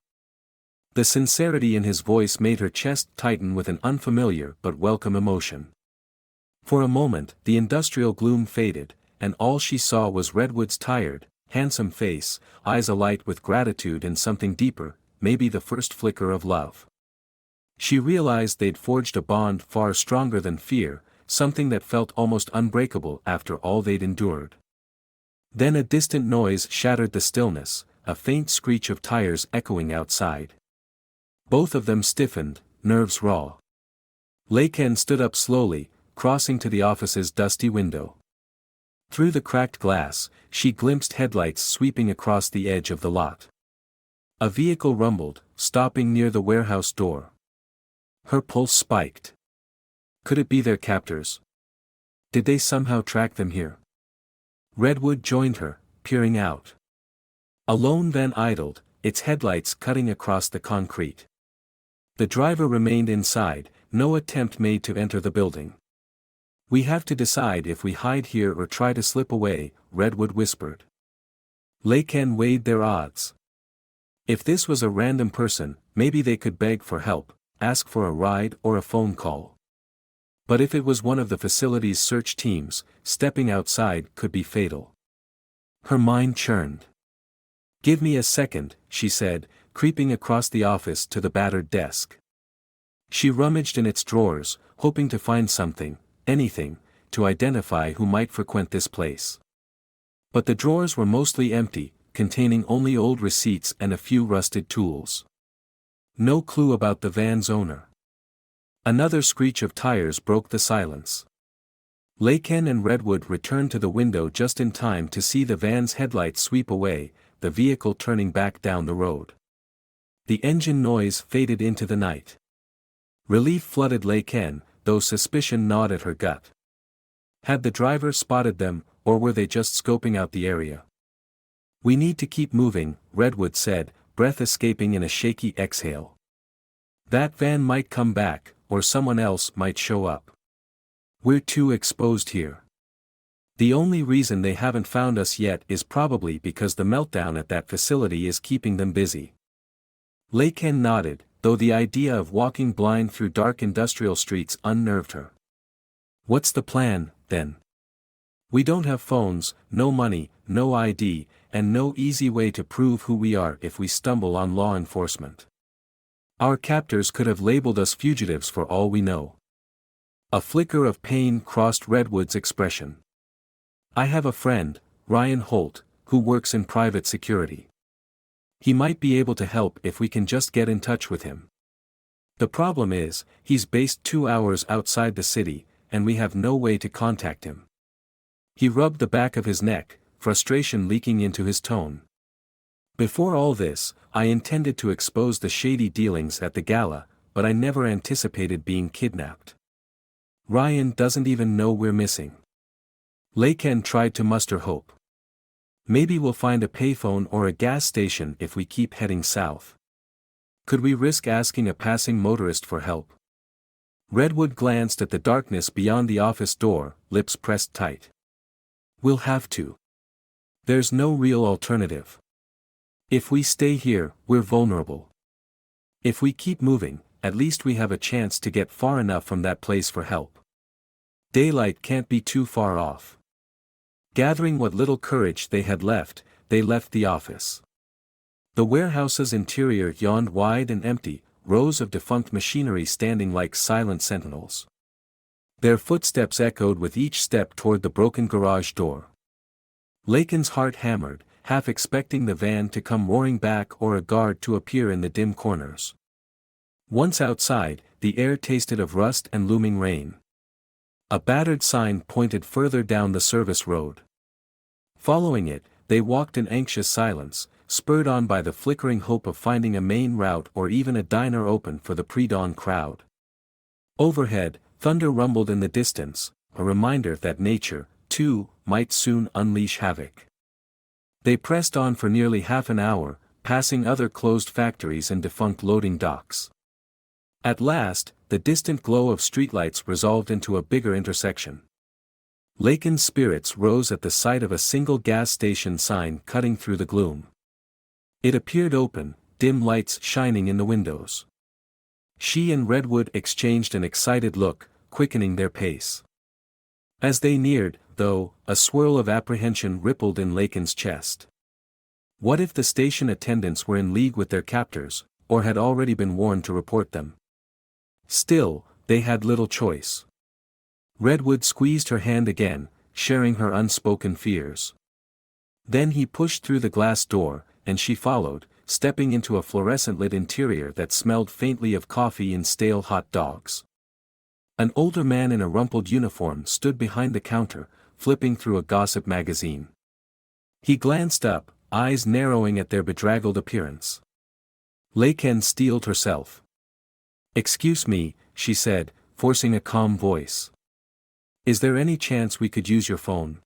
The sincerity in his voice made her chest tighten with an unfamiliar but welcome emotion. For a moment, the industrial gloom faded, and all she saw was Redwood's tired, handsome face, eyes alight with gratitude and something deeper, maybe the first flicker of love. She realized they'd forged a bond far stronger than fear, something that felt almost unbreakable after all they'd endured. Then a distant noise shattered the stillness, a faint screech of tires echoing outside. Both of them stiffened, nerves raw. Layken stood up slowly, crossing to the office's dusty window. Through the cracked glass, she glimpsed headlights sweeping across the edge of the lot. A vehicle rumbled, stopping near the warehouse door. Her pulse spiked. Could it be their captors? Did they somehow track them here? Redwood joined her, peering out. A lone van idled, its headlights cutting across the concrete. The driver remained inside, no attempt made to enter the building. "We have to decide if we hide here or try to slip away," Redwood whispered. Layken weighed their odds. If this was a random person, maybe they could beg for help, ask for a ride or a phone call. But if it was one of the facility's search teams, stepping outside could be fatal. Her mind churned. "Give me a second," she said, creeping across the office to the battered desk. She rummaged in its drawers, hoping to find something, anything, to identify who might frequent this place. But the drawers were mostly empty, containing only old receipts and a few rusted tools. No clue about the van's owner. Another screech of tires broke the silence. Layken and Redwood returned to the window just in time to see the van's headlights sweep away, the vehicle turning back down the road. The engine noise faded into the night. Relief flooded Layken, though suspicion gnawed at her gut. Had the driver spotted them, or were they just scoping out the area? "We need to keep moving," Redwood said, breath escaping in a shaky exhale. "That van might come back, or someone else might show up. We're too exposed here. The only reason they haven't found us yet is probably because the meltdown at that facility is keeping them busy." Layken nodded, though the idea of walking blind through dark industrial streets unnerved her. "What's the plan, then?" "We don't have phones, no money, no ID, and no easy way to prove who we are if we stumble on law enforcement. Our captors could have labeled us fugitives for all we know." A flicker of pain crossed Redwood's expression. "I have a friend, Ryan Holt, who works in private security. He might be able to help if we can just get in touch with him. The problem is, he's based 2 hours outside the city, and we have no way to contact him." He rubbed the back of his neck, frustration leaking into his tone. "Before all this, I intended to expose the shady dealings at the gala, but I never anticipated being kidnapped. Ryan doesn't even know we're missing." Layken tried to muster hope. "Maybe we'll find a payphone or a gas station if we keep heading south. Could we risk asking a passing motorist for help?" Redwood glanced at the darkness beyond the office door, lips pressed tight. "We'll have to. There's no real alternative. If we stay here, we're vulnerable. If we keep moving, at least we have a chance to get far enough from that place for help. Daylight can't be too far off." Gathering what little courage they had left, they left the office. The warehouse's interior yawned wide and empty, rows of defunct machinery standing like silent sentinels. Their footsteps echoed with each step toward the broken garage door. Layken's heart hammered, half expecting the van to come roaring back or a guard to appear in the dim corners. Once outside, the air tasted of rust and looming rain. A battered sign pointed further down the service road. Following it, they walked in anxious silence, spurred on by the flickering hope of finding a main route or even a diner open for the pre-dawn crowd. Overhead, thunder rumbled in the distance, a reminder that nature, too, might soon unleash havoc. They pressed on for nearly half an hour, passing other closed factories and defunct loading docks. At last, the distant glow of streetlights resolved into a bigger intersection. Layken's spirits rose at the sight of a single gas station sign cutting through the gloom. It appeared open, dim lights shining in the windows. She and Redwood exchanged an excited look, quickening their pace. As they neared, though, a swirl of apprehension rippled in Lakin's chest. What if the station attendants were in league with their captors, or had already been warned to report them? Still, they had little choice. Redwood squeezed her hand again, sharing her unspoken fears. Then he pushed through the glass door, and she followed, stepping into a fluorescent-lit interior that smelled faintly of coffee and stale hot dogs. An older man in a rumpled uniform stood behind the counter, flipping through a gossip magazine. He glanced up, eyes narrowing at their bedraggled appearance. Laken steeled herself. "Excuse me," she said, forcing a calm voice. "Is there any chance we could use your phone?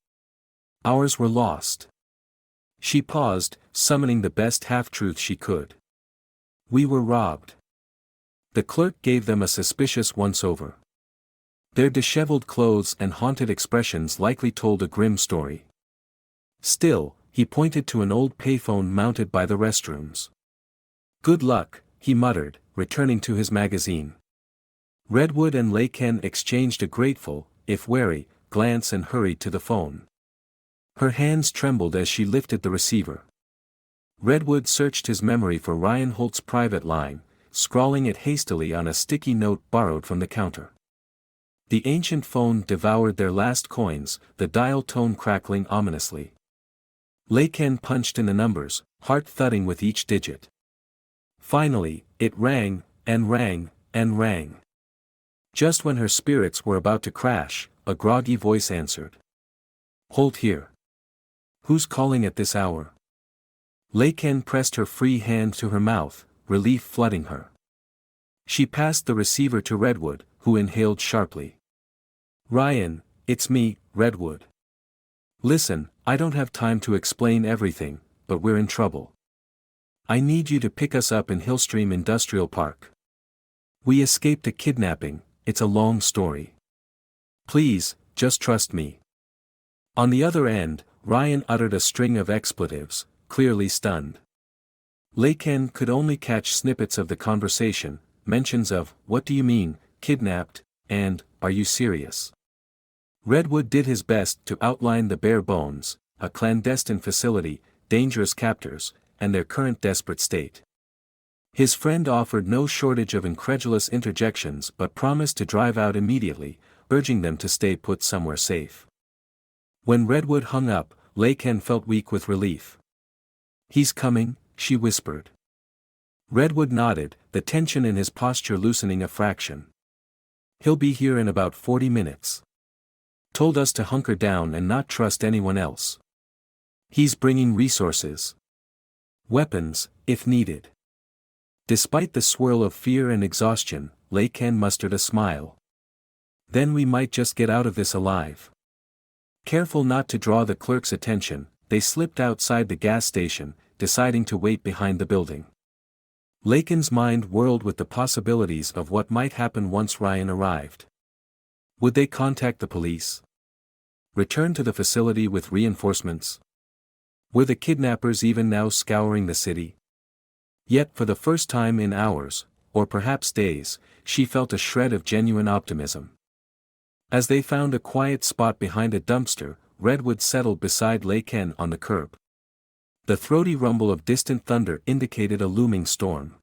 Ours were lost." She paused, summoning the best half-truth she could. "We were robbed." The clerk gave them a suspicious once-over. Their disheveled clothes and haunted expressions likely told a grim story. Still, he pointed to an old payphone mounted by the restrooms. "Good luck," he muttered, returning to his magazine. Redwood and Laken exchanged a grateful, if wary, glance and hurried to the phone. Her hands trembled as she lifted the receiver. Redwood searched his memory for Ryan Holt's private line, scrawling it hastily on a sticky note borrowed from the counter. The ancient phone devoured their last coins, the dial tone crackling ominously. Laken punched in the numbers, heart thudding with each digit. Finally, it rang, and rang, and rang. Just when her spirits were about to crash, a groggy voice answered. "Holt here. Who's calling at this hour?" Laken pressed her free hand to her mouth, relief flooding her. She passed the receiver to Redwood, who inhaled sharply. "Ryan, it's me, Redwood. Listen, I don't have time to explain everything, but we're in trouble. I need you to pick us up in Hillstream Industrial Park. We escaped a kidnapping, it's a long story. Please, just trust me." On the other end, Ryan uttered a string of expletives, clearly stunned. Laken could only catch snippets of the conversation, mentions of, "What do you mean, kidnapped?" and, "Are you serious?" Redwood did his best to outline the bare bones, a clandestine facility, dangerous captors, and their current desperate state. His friend offered no shortage of incredulous interjections but promised to drive out immediately, urging them to stay put somewhere safe. When Redwood hung up, Laken felt weak with relief. "He's coming," she whispered. Redwood nodded, the tension in his posture loosening a fraction. "He'll be here in about 40 minutes. Told us to hunker down and not trust anyone else. He's bringing resources. Weapons, if needed." Despite the swirl of fear and exhaustion, Laken mustered a smile. "Then we might just get out of this alive." Careful not to draw the clerk's attention, they slipped outside the gas station, deciding to wait behind the building. Laken's mind whirled with the possibilities of what might happen once Ryan arrived. Would they contact the police? Return to the facility with reinforcements? Were the kidnappers even now scouring the city? Yet for the first time in hours, or perhaps days, she felt a shred of genuine optimism. As they found a quiet spot behind a dumpster, Redwood settled beside Laken on the curb. The throaty rumble of distant thunder indicated a looming storm.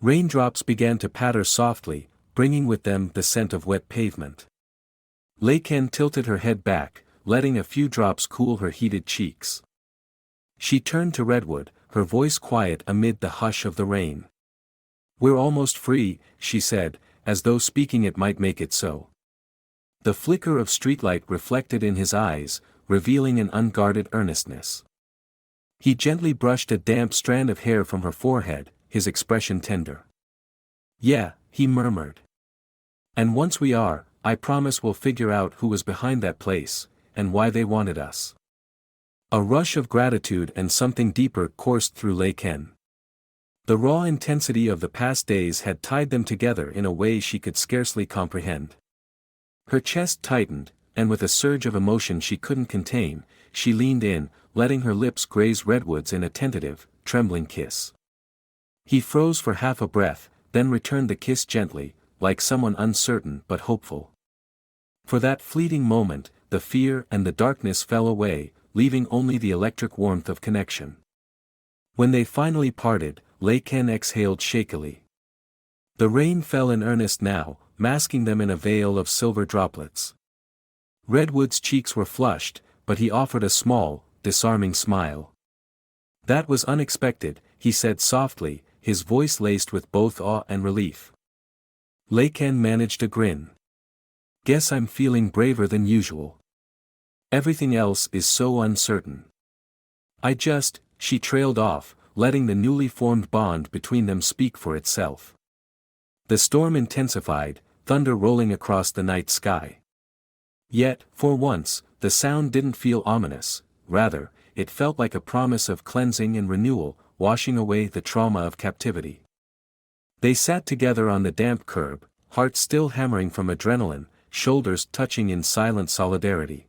Raindrops began to patter softly, bringing with them the scent of wet pavement. Laken tilted her head back, letting a few drops cool her heated cheeks. She turned to Redwood, her voice quiet amid the hush of the rain. "We're almost free," she said, as though speaking it might make it so. The flicker of streetlight reflected in his eyes, revealing an unguarded earnestness. He gently brushed a damp strand of hair from her forehead, his expression tender. "Yeah," he murmured. "And once we are, I promise we'll figure out who was behind that place, and why they wanted us." A rush of gratitude and something deeper coursed through Laken. The raw intensity of the past days had tied them together in a way she could scarcely comprehend. Her chest tightened, and with a surge of emotion she couldn't contain, she leaned in, letting her lips graze Redwood's in a tentative, trembling kiss. He froze for half a breath, then returned the kiss gently, like someone uncertain but hopeful. For that fleeting moment, the fear and the darkness fell away, leaving only the electric warmth of connection. When they finally parted, Lei Ken exhaled shakily. The rain fell in earnest now, masking them in a veil of silver droplets. Redwood's cheeks were flushed, but he offered a small, disarming smile. "That was unexpected," he said softly, his voice laced with both awe and relief. Lei Ken managed a grin. "Guess I'm feeling braver than usual. Everything else is so uncertain." She trailed off, letting the newly formed bond between them speak for itself. The storm intensified, thunder rolling across the night sky. Yet, for once, the sound didn't feel ominous, rather, it felt like a promise of cleansing and renewal, washing away the trauma of captivity. They sat together on the damp curb, hearts still hammering from adrenaline, shoulders touching in silent solidarity.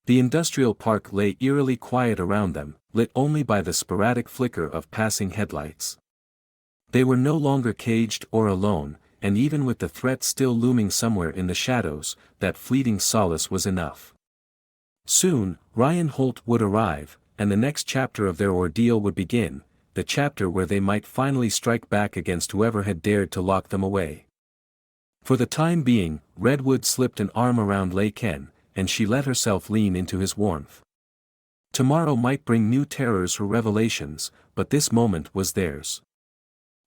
The industrial park lay eerily quiet around them, lit only by the sporadic flicker of passing headlights. They were no longer caged or alone, and even with the threat still looming somewhere in the shadows, that fleeting solace was enough. Soon, Ryan Holt would arrive, and the next chapter of their ordeal would begin, the chapter where they might finally strike back against whoever had dared to lock them away. For the time being, Redwood slipped an arm around Lei Ken, and she let herself lean into his warmth. Tomorrow might bring new terrors or revelations, but this moment was theirs.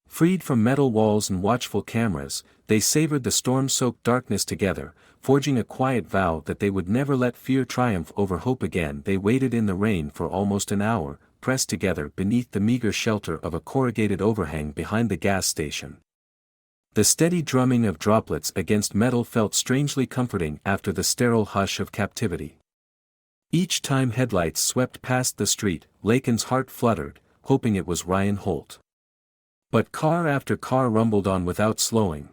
Freed from metal walls and watchful cameras, they savored the storm-soaked darkness together, forging a quiet vow that they would never let fear triumph over hope again. They waited in the rain for almost an hour, pressed together beneath the meager shelter of a corrugated overhang behind the gas station. The steady drumming of droplets against metal felt strangely comforting after the sterile hush of captivity. Each time headlights swept past the street, Lei Ken's heart fluttered, hoping it was Ryan Holt. But car after car rumbled on without slowing.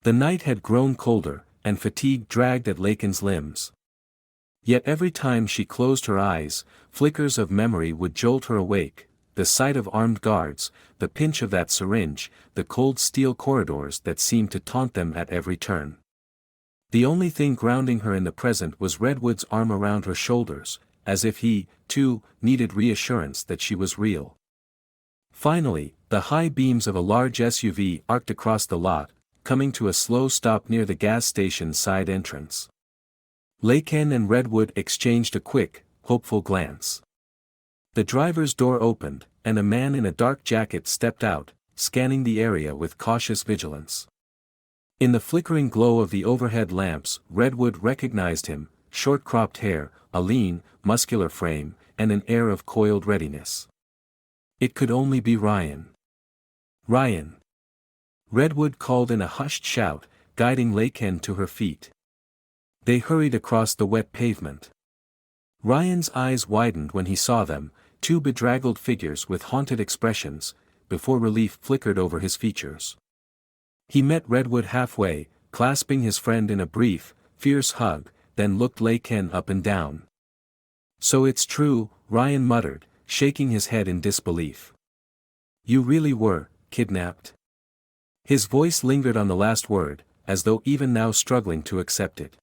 The night had grown colder, and fatigue dragged at Lei Ken's limbs. Yet every time she closed her eyes, flickers of memory would jolt her awake, the sight of armed guards, the pinch of that syringe, the cold steel corridors that seemed to taunt them at every turn. The only thing grounding her in the present was Redwood's arm around her shoulders, as if he, too, needed reassurance that she was real. Finally, the high beams of a large SUV arced across the lot, coming to a slow stop near the gas station's side entrance. Lei Ken and Redwood exchanged a quick, hopeful glance. The driver's door opened, and a man in a dark jacket stepped out, scanning the area with cautious vigilance. In the flickering glow of the overhead lamps, Redwood recognized him, short-cropped hair, a lean, muscular frame, and an air of coiled readiness. It could only be Ryan. "Ryan!" Redwood called in a hushed shout, guiding Lei Ken to her feet. They hurried across the wet pavement. Ryan's eyes widened when he saw them, two bedraggled figures with haunted expressions, before relief flickered over his features. He met Redwood halfway, clasping his friend in a brief, fierce hug, then looked Lei Ken up and down. "So it's true," Ryan muttered, shaking his head in disbelief. "You really were kidnapped?" His voice lingered on the last word, as though even now struggling to accept it.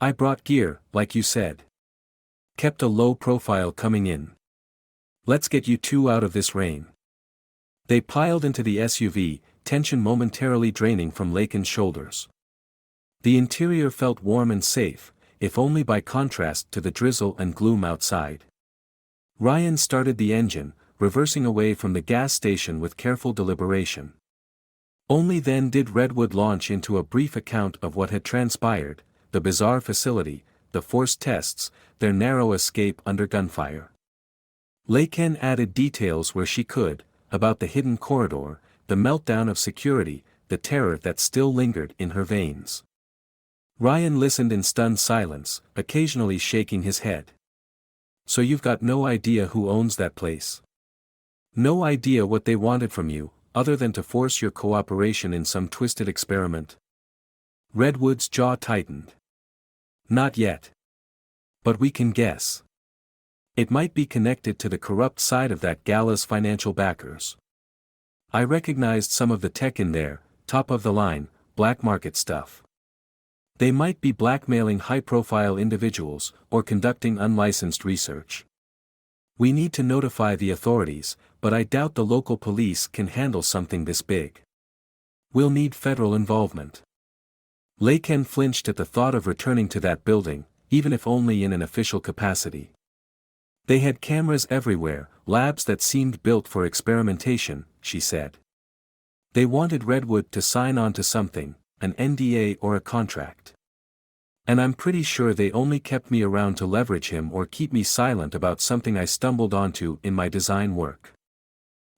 "I brought gear, like you said. Kept a low profile coming in. Let's get you two out of this rain." They piled into the SUV, tension momentarily draining from Lei Ken's shoulders. The interior felt warm and safe, if only by contrast to the drizzle and gloom outside. Ryan started the engine, reversing away from the gas station with careful deliberation. Only then did Redwood launch into a brief account of what had transpired, the bizarre facility, the forced tests, their narrow escape under gunfire. Lei Ken added details where she could, about the hidden corridor, the meltdown of security, the terror that still lingered in her veins. Ryan listened in stunned silence, occasionally shaking his head. "So you've got no idea who owns that place? No idea what they wanted from you, other than to force your cooperation in some twisted experiment?" Redwood's jaw tightened. "Not yet. But we can guess. It might be connected to the corrupt side of that gala's financial backers. I recognized some of the tech in there, top of the line, black market stuff. They might be blackmailing high-profile individuals, or conducting unlicensed research. We need to notify the authorities, but I doubt the local police can handle something this big. We'll need federal involvement. Lei Ken flinched at the thought of returning to that building, even if only in an official capacity. They had cameras everywhere, labs that seemed built for experimentation, she said. They wanted Redwood to sign on to something, an NDA or a contract. And I'm pretty sure they only kept me around to leverage him or keep me silent about something I stumbled onto in my design work.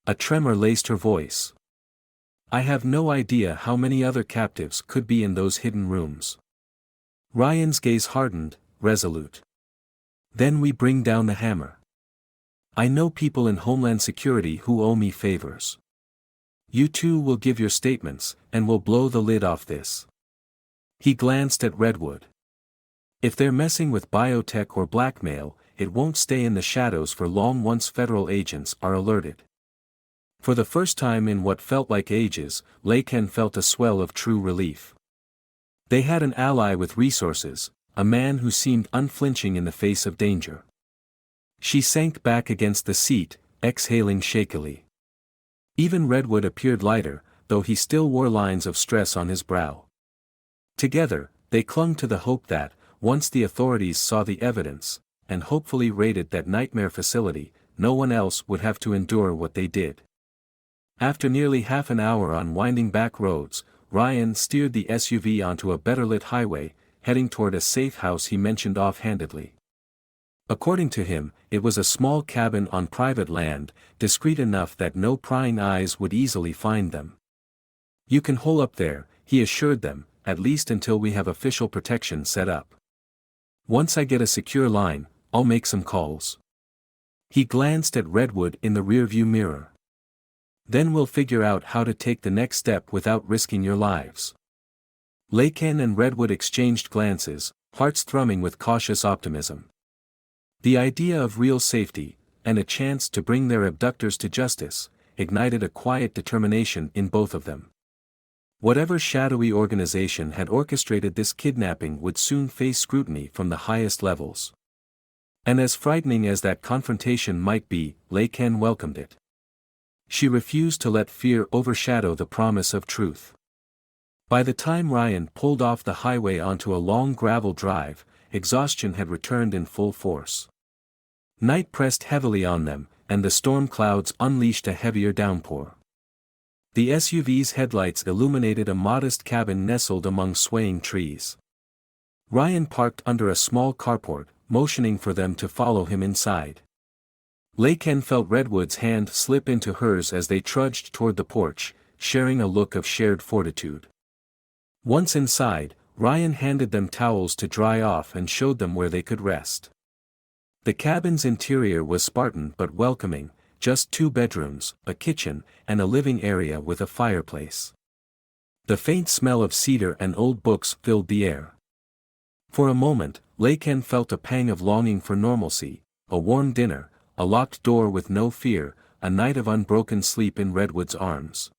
A tremor laced her voice. I have no idea how many other captives could be in those hidden rooms. Ryan's gaze hardened, resolute. Then we bring down the hammer. I know people in Homeland Security who owe me favors. You two will give your statements, and we'll blow the lid off this. He glanced at Redwood. If they're messing with biotech or blackmail, it won't stay in the shadows for long once federal agents are alerted. For the first time in what felt like ages, Lei Ken felt a swell of true relief. They had an ally with resources, a man who seemed unflinching in the face of danger. She sank back against the seat, exhaling shakily. Even Redwood appeared lighter, though he still wore lines of stress on his brow. Together, they clung to the hope that, once the authorities saw the evidence, and hopefully raided that nightmare facility, no one else would have to endure what they did. After nearly half an hour on winding back roads, Ryan steered the SUV onto a better-lit highway, heading toward a safe house he mentioned offhandedly. According to him, it was a small cabin on private land, discreet enough that no prying eyes would easily find them. You can hole up there, he assured them, at least until we have official protection set up. Once I get a secure line, I'll make some calls. He glanced at Redwood in the rearview mirror. Then we'll figure out how to take the next step without risking your lives. Lei Ken and Redwood exchanged glances, hearts thrumming with cautious optimism. The idea of real safety, and a chance to bring their abductors to justice, ignited a quiet determination in both of them. Whatever shadowy organization had orchestrated this kidnapping would soon face scrutiny from the highest levels. And as frightening as that confrontation might be, Lei Ken welcomed it. She refused to let fear overshadow the promise of truth. By the time Ryan pulled off the highway onto a long gravel drive, exhaustion had returned in full force. Night pressed heavily on them, and the storm clouds unleashed a heavier downpour. The SUV's headlights illuminated a modest cabin nestled among swaying trees. Ryan parked under a small carport, motioning for them to follow him inside. Lei Ken felt Redwood's hand slip into hers as they trudged toward the porch, sharing a look of shared fortitude. Once inside, Ryan handed them towels to dry off and showed them where they could rest. The cabin's interior was Spartan but welcoming, just 2 bedrooms, a kitchen, and a living area with a fireplace. The faint smell of cedar and old books filled the air. For a moment, Lei Ken felt a pang of longing for normalcy, a warm dinner, a locked door with no fear, a night of unbroken sleep in Redwood's arms.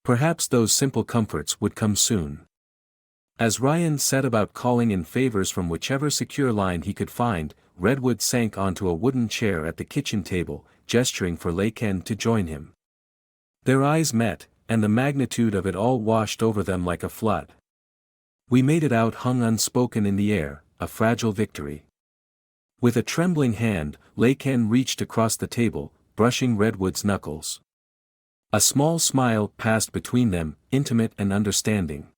Perhaps those simple comforts would come soon. As Ryan set about calling in favors from whichever secure line he could find, Redwood sank onto a wooden chair at the kitchen table, gesturing for Lei Ken to join him. Their eyes met, and the magnitude of it all washed over them like a flood. We made it out hung unspoken in the air, a fragile victory. With a trembling hand, Lei Ken reached across the table, brushing Redwood's knuckles. A small smile passed between them, intimate and understanding.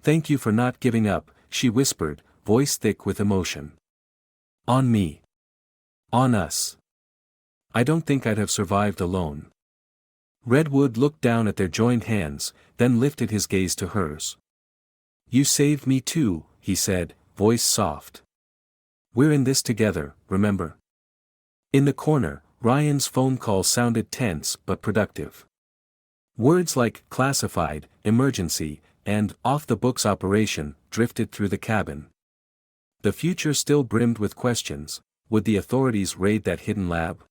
"Thank you for not giving up," she whispered, voice thick with emotion. "On me. On us. I don't think I'd have survived alone." Redwood looked down at their joined hands, then lifted his gaze to hers. "You saved me too," he said, voice soft. "We're in this together, remember?" In the corner, Ryan's phone call sounded tense but productive. Words like classified, emergency, and off-the-books operation drifted through the cabin. The future still brimmed with questions. Would the authorities raid that hidden lab?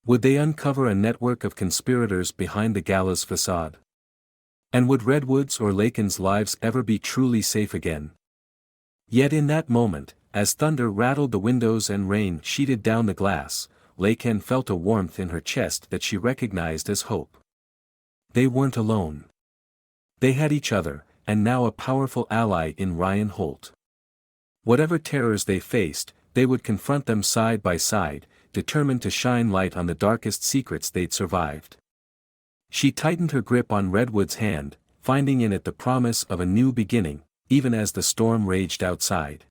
Would they uncover a network of conspirators behind the gala's facade? And would Redwood's or Laken's lives ever be truly safe again? Yet in that moment, as thunder rattled the windows and rain sheeted down the glass, Laken felt a warmth in her chest that she recognized as hope. They weren't alone. They had each other, and now a powerful ally in Ryan Holt. Whatever terrors they faced, they would confront them side by side, determined to shine light on the darkest secrets they'd survived. She tightened her grip on Redwood's hand, finding in it the promise of a new beginning, even as the storm raged outside.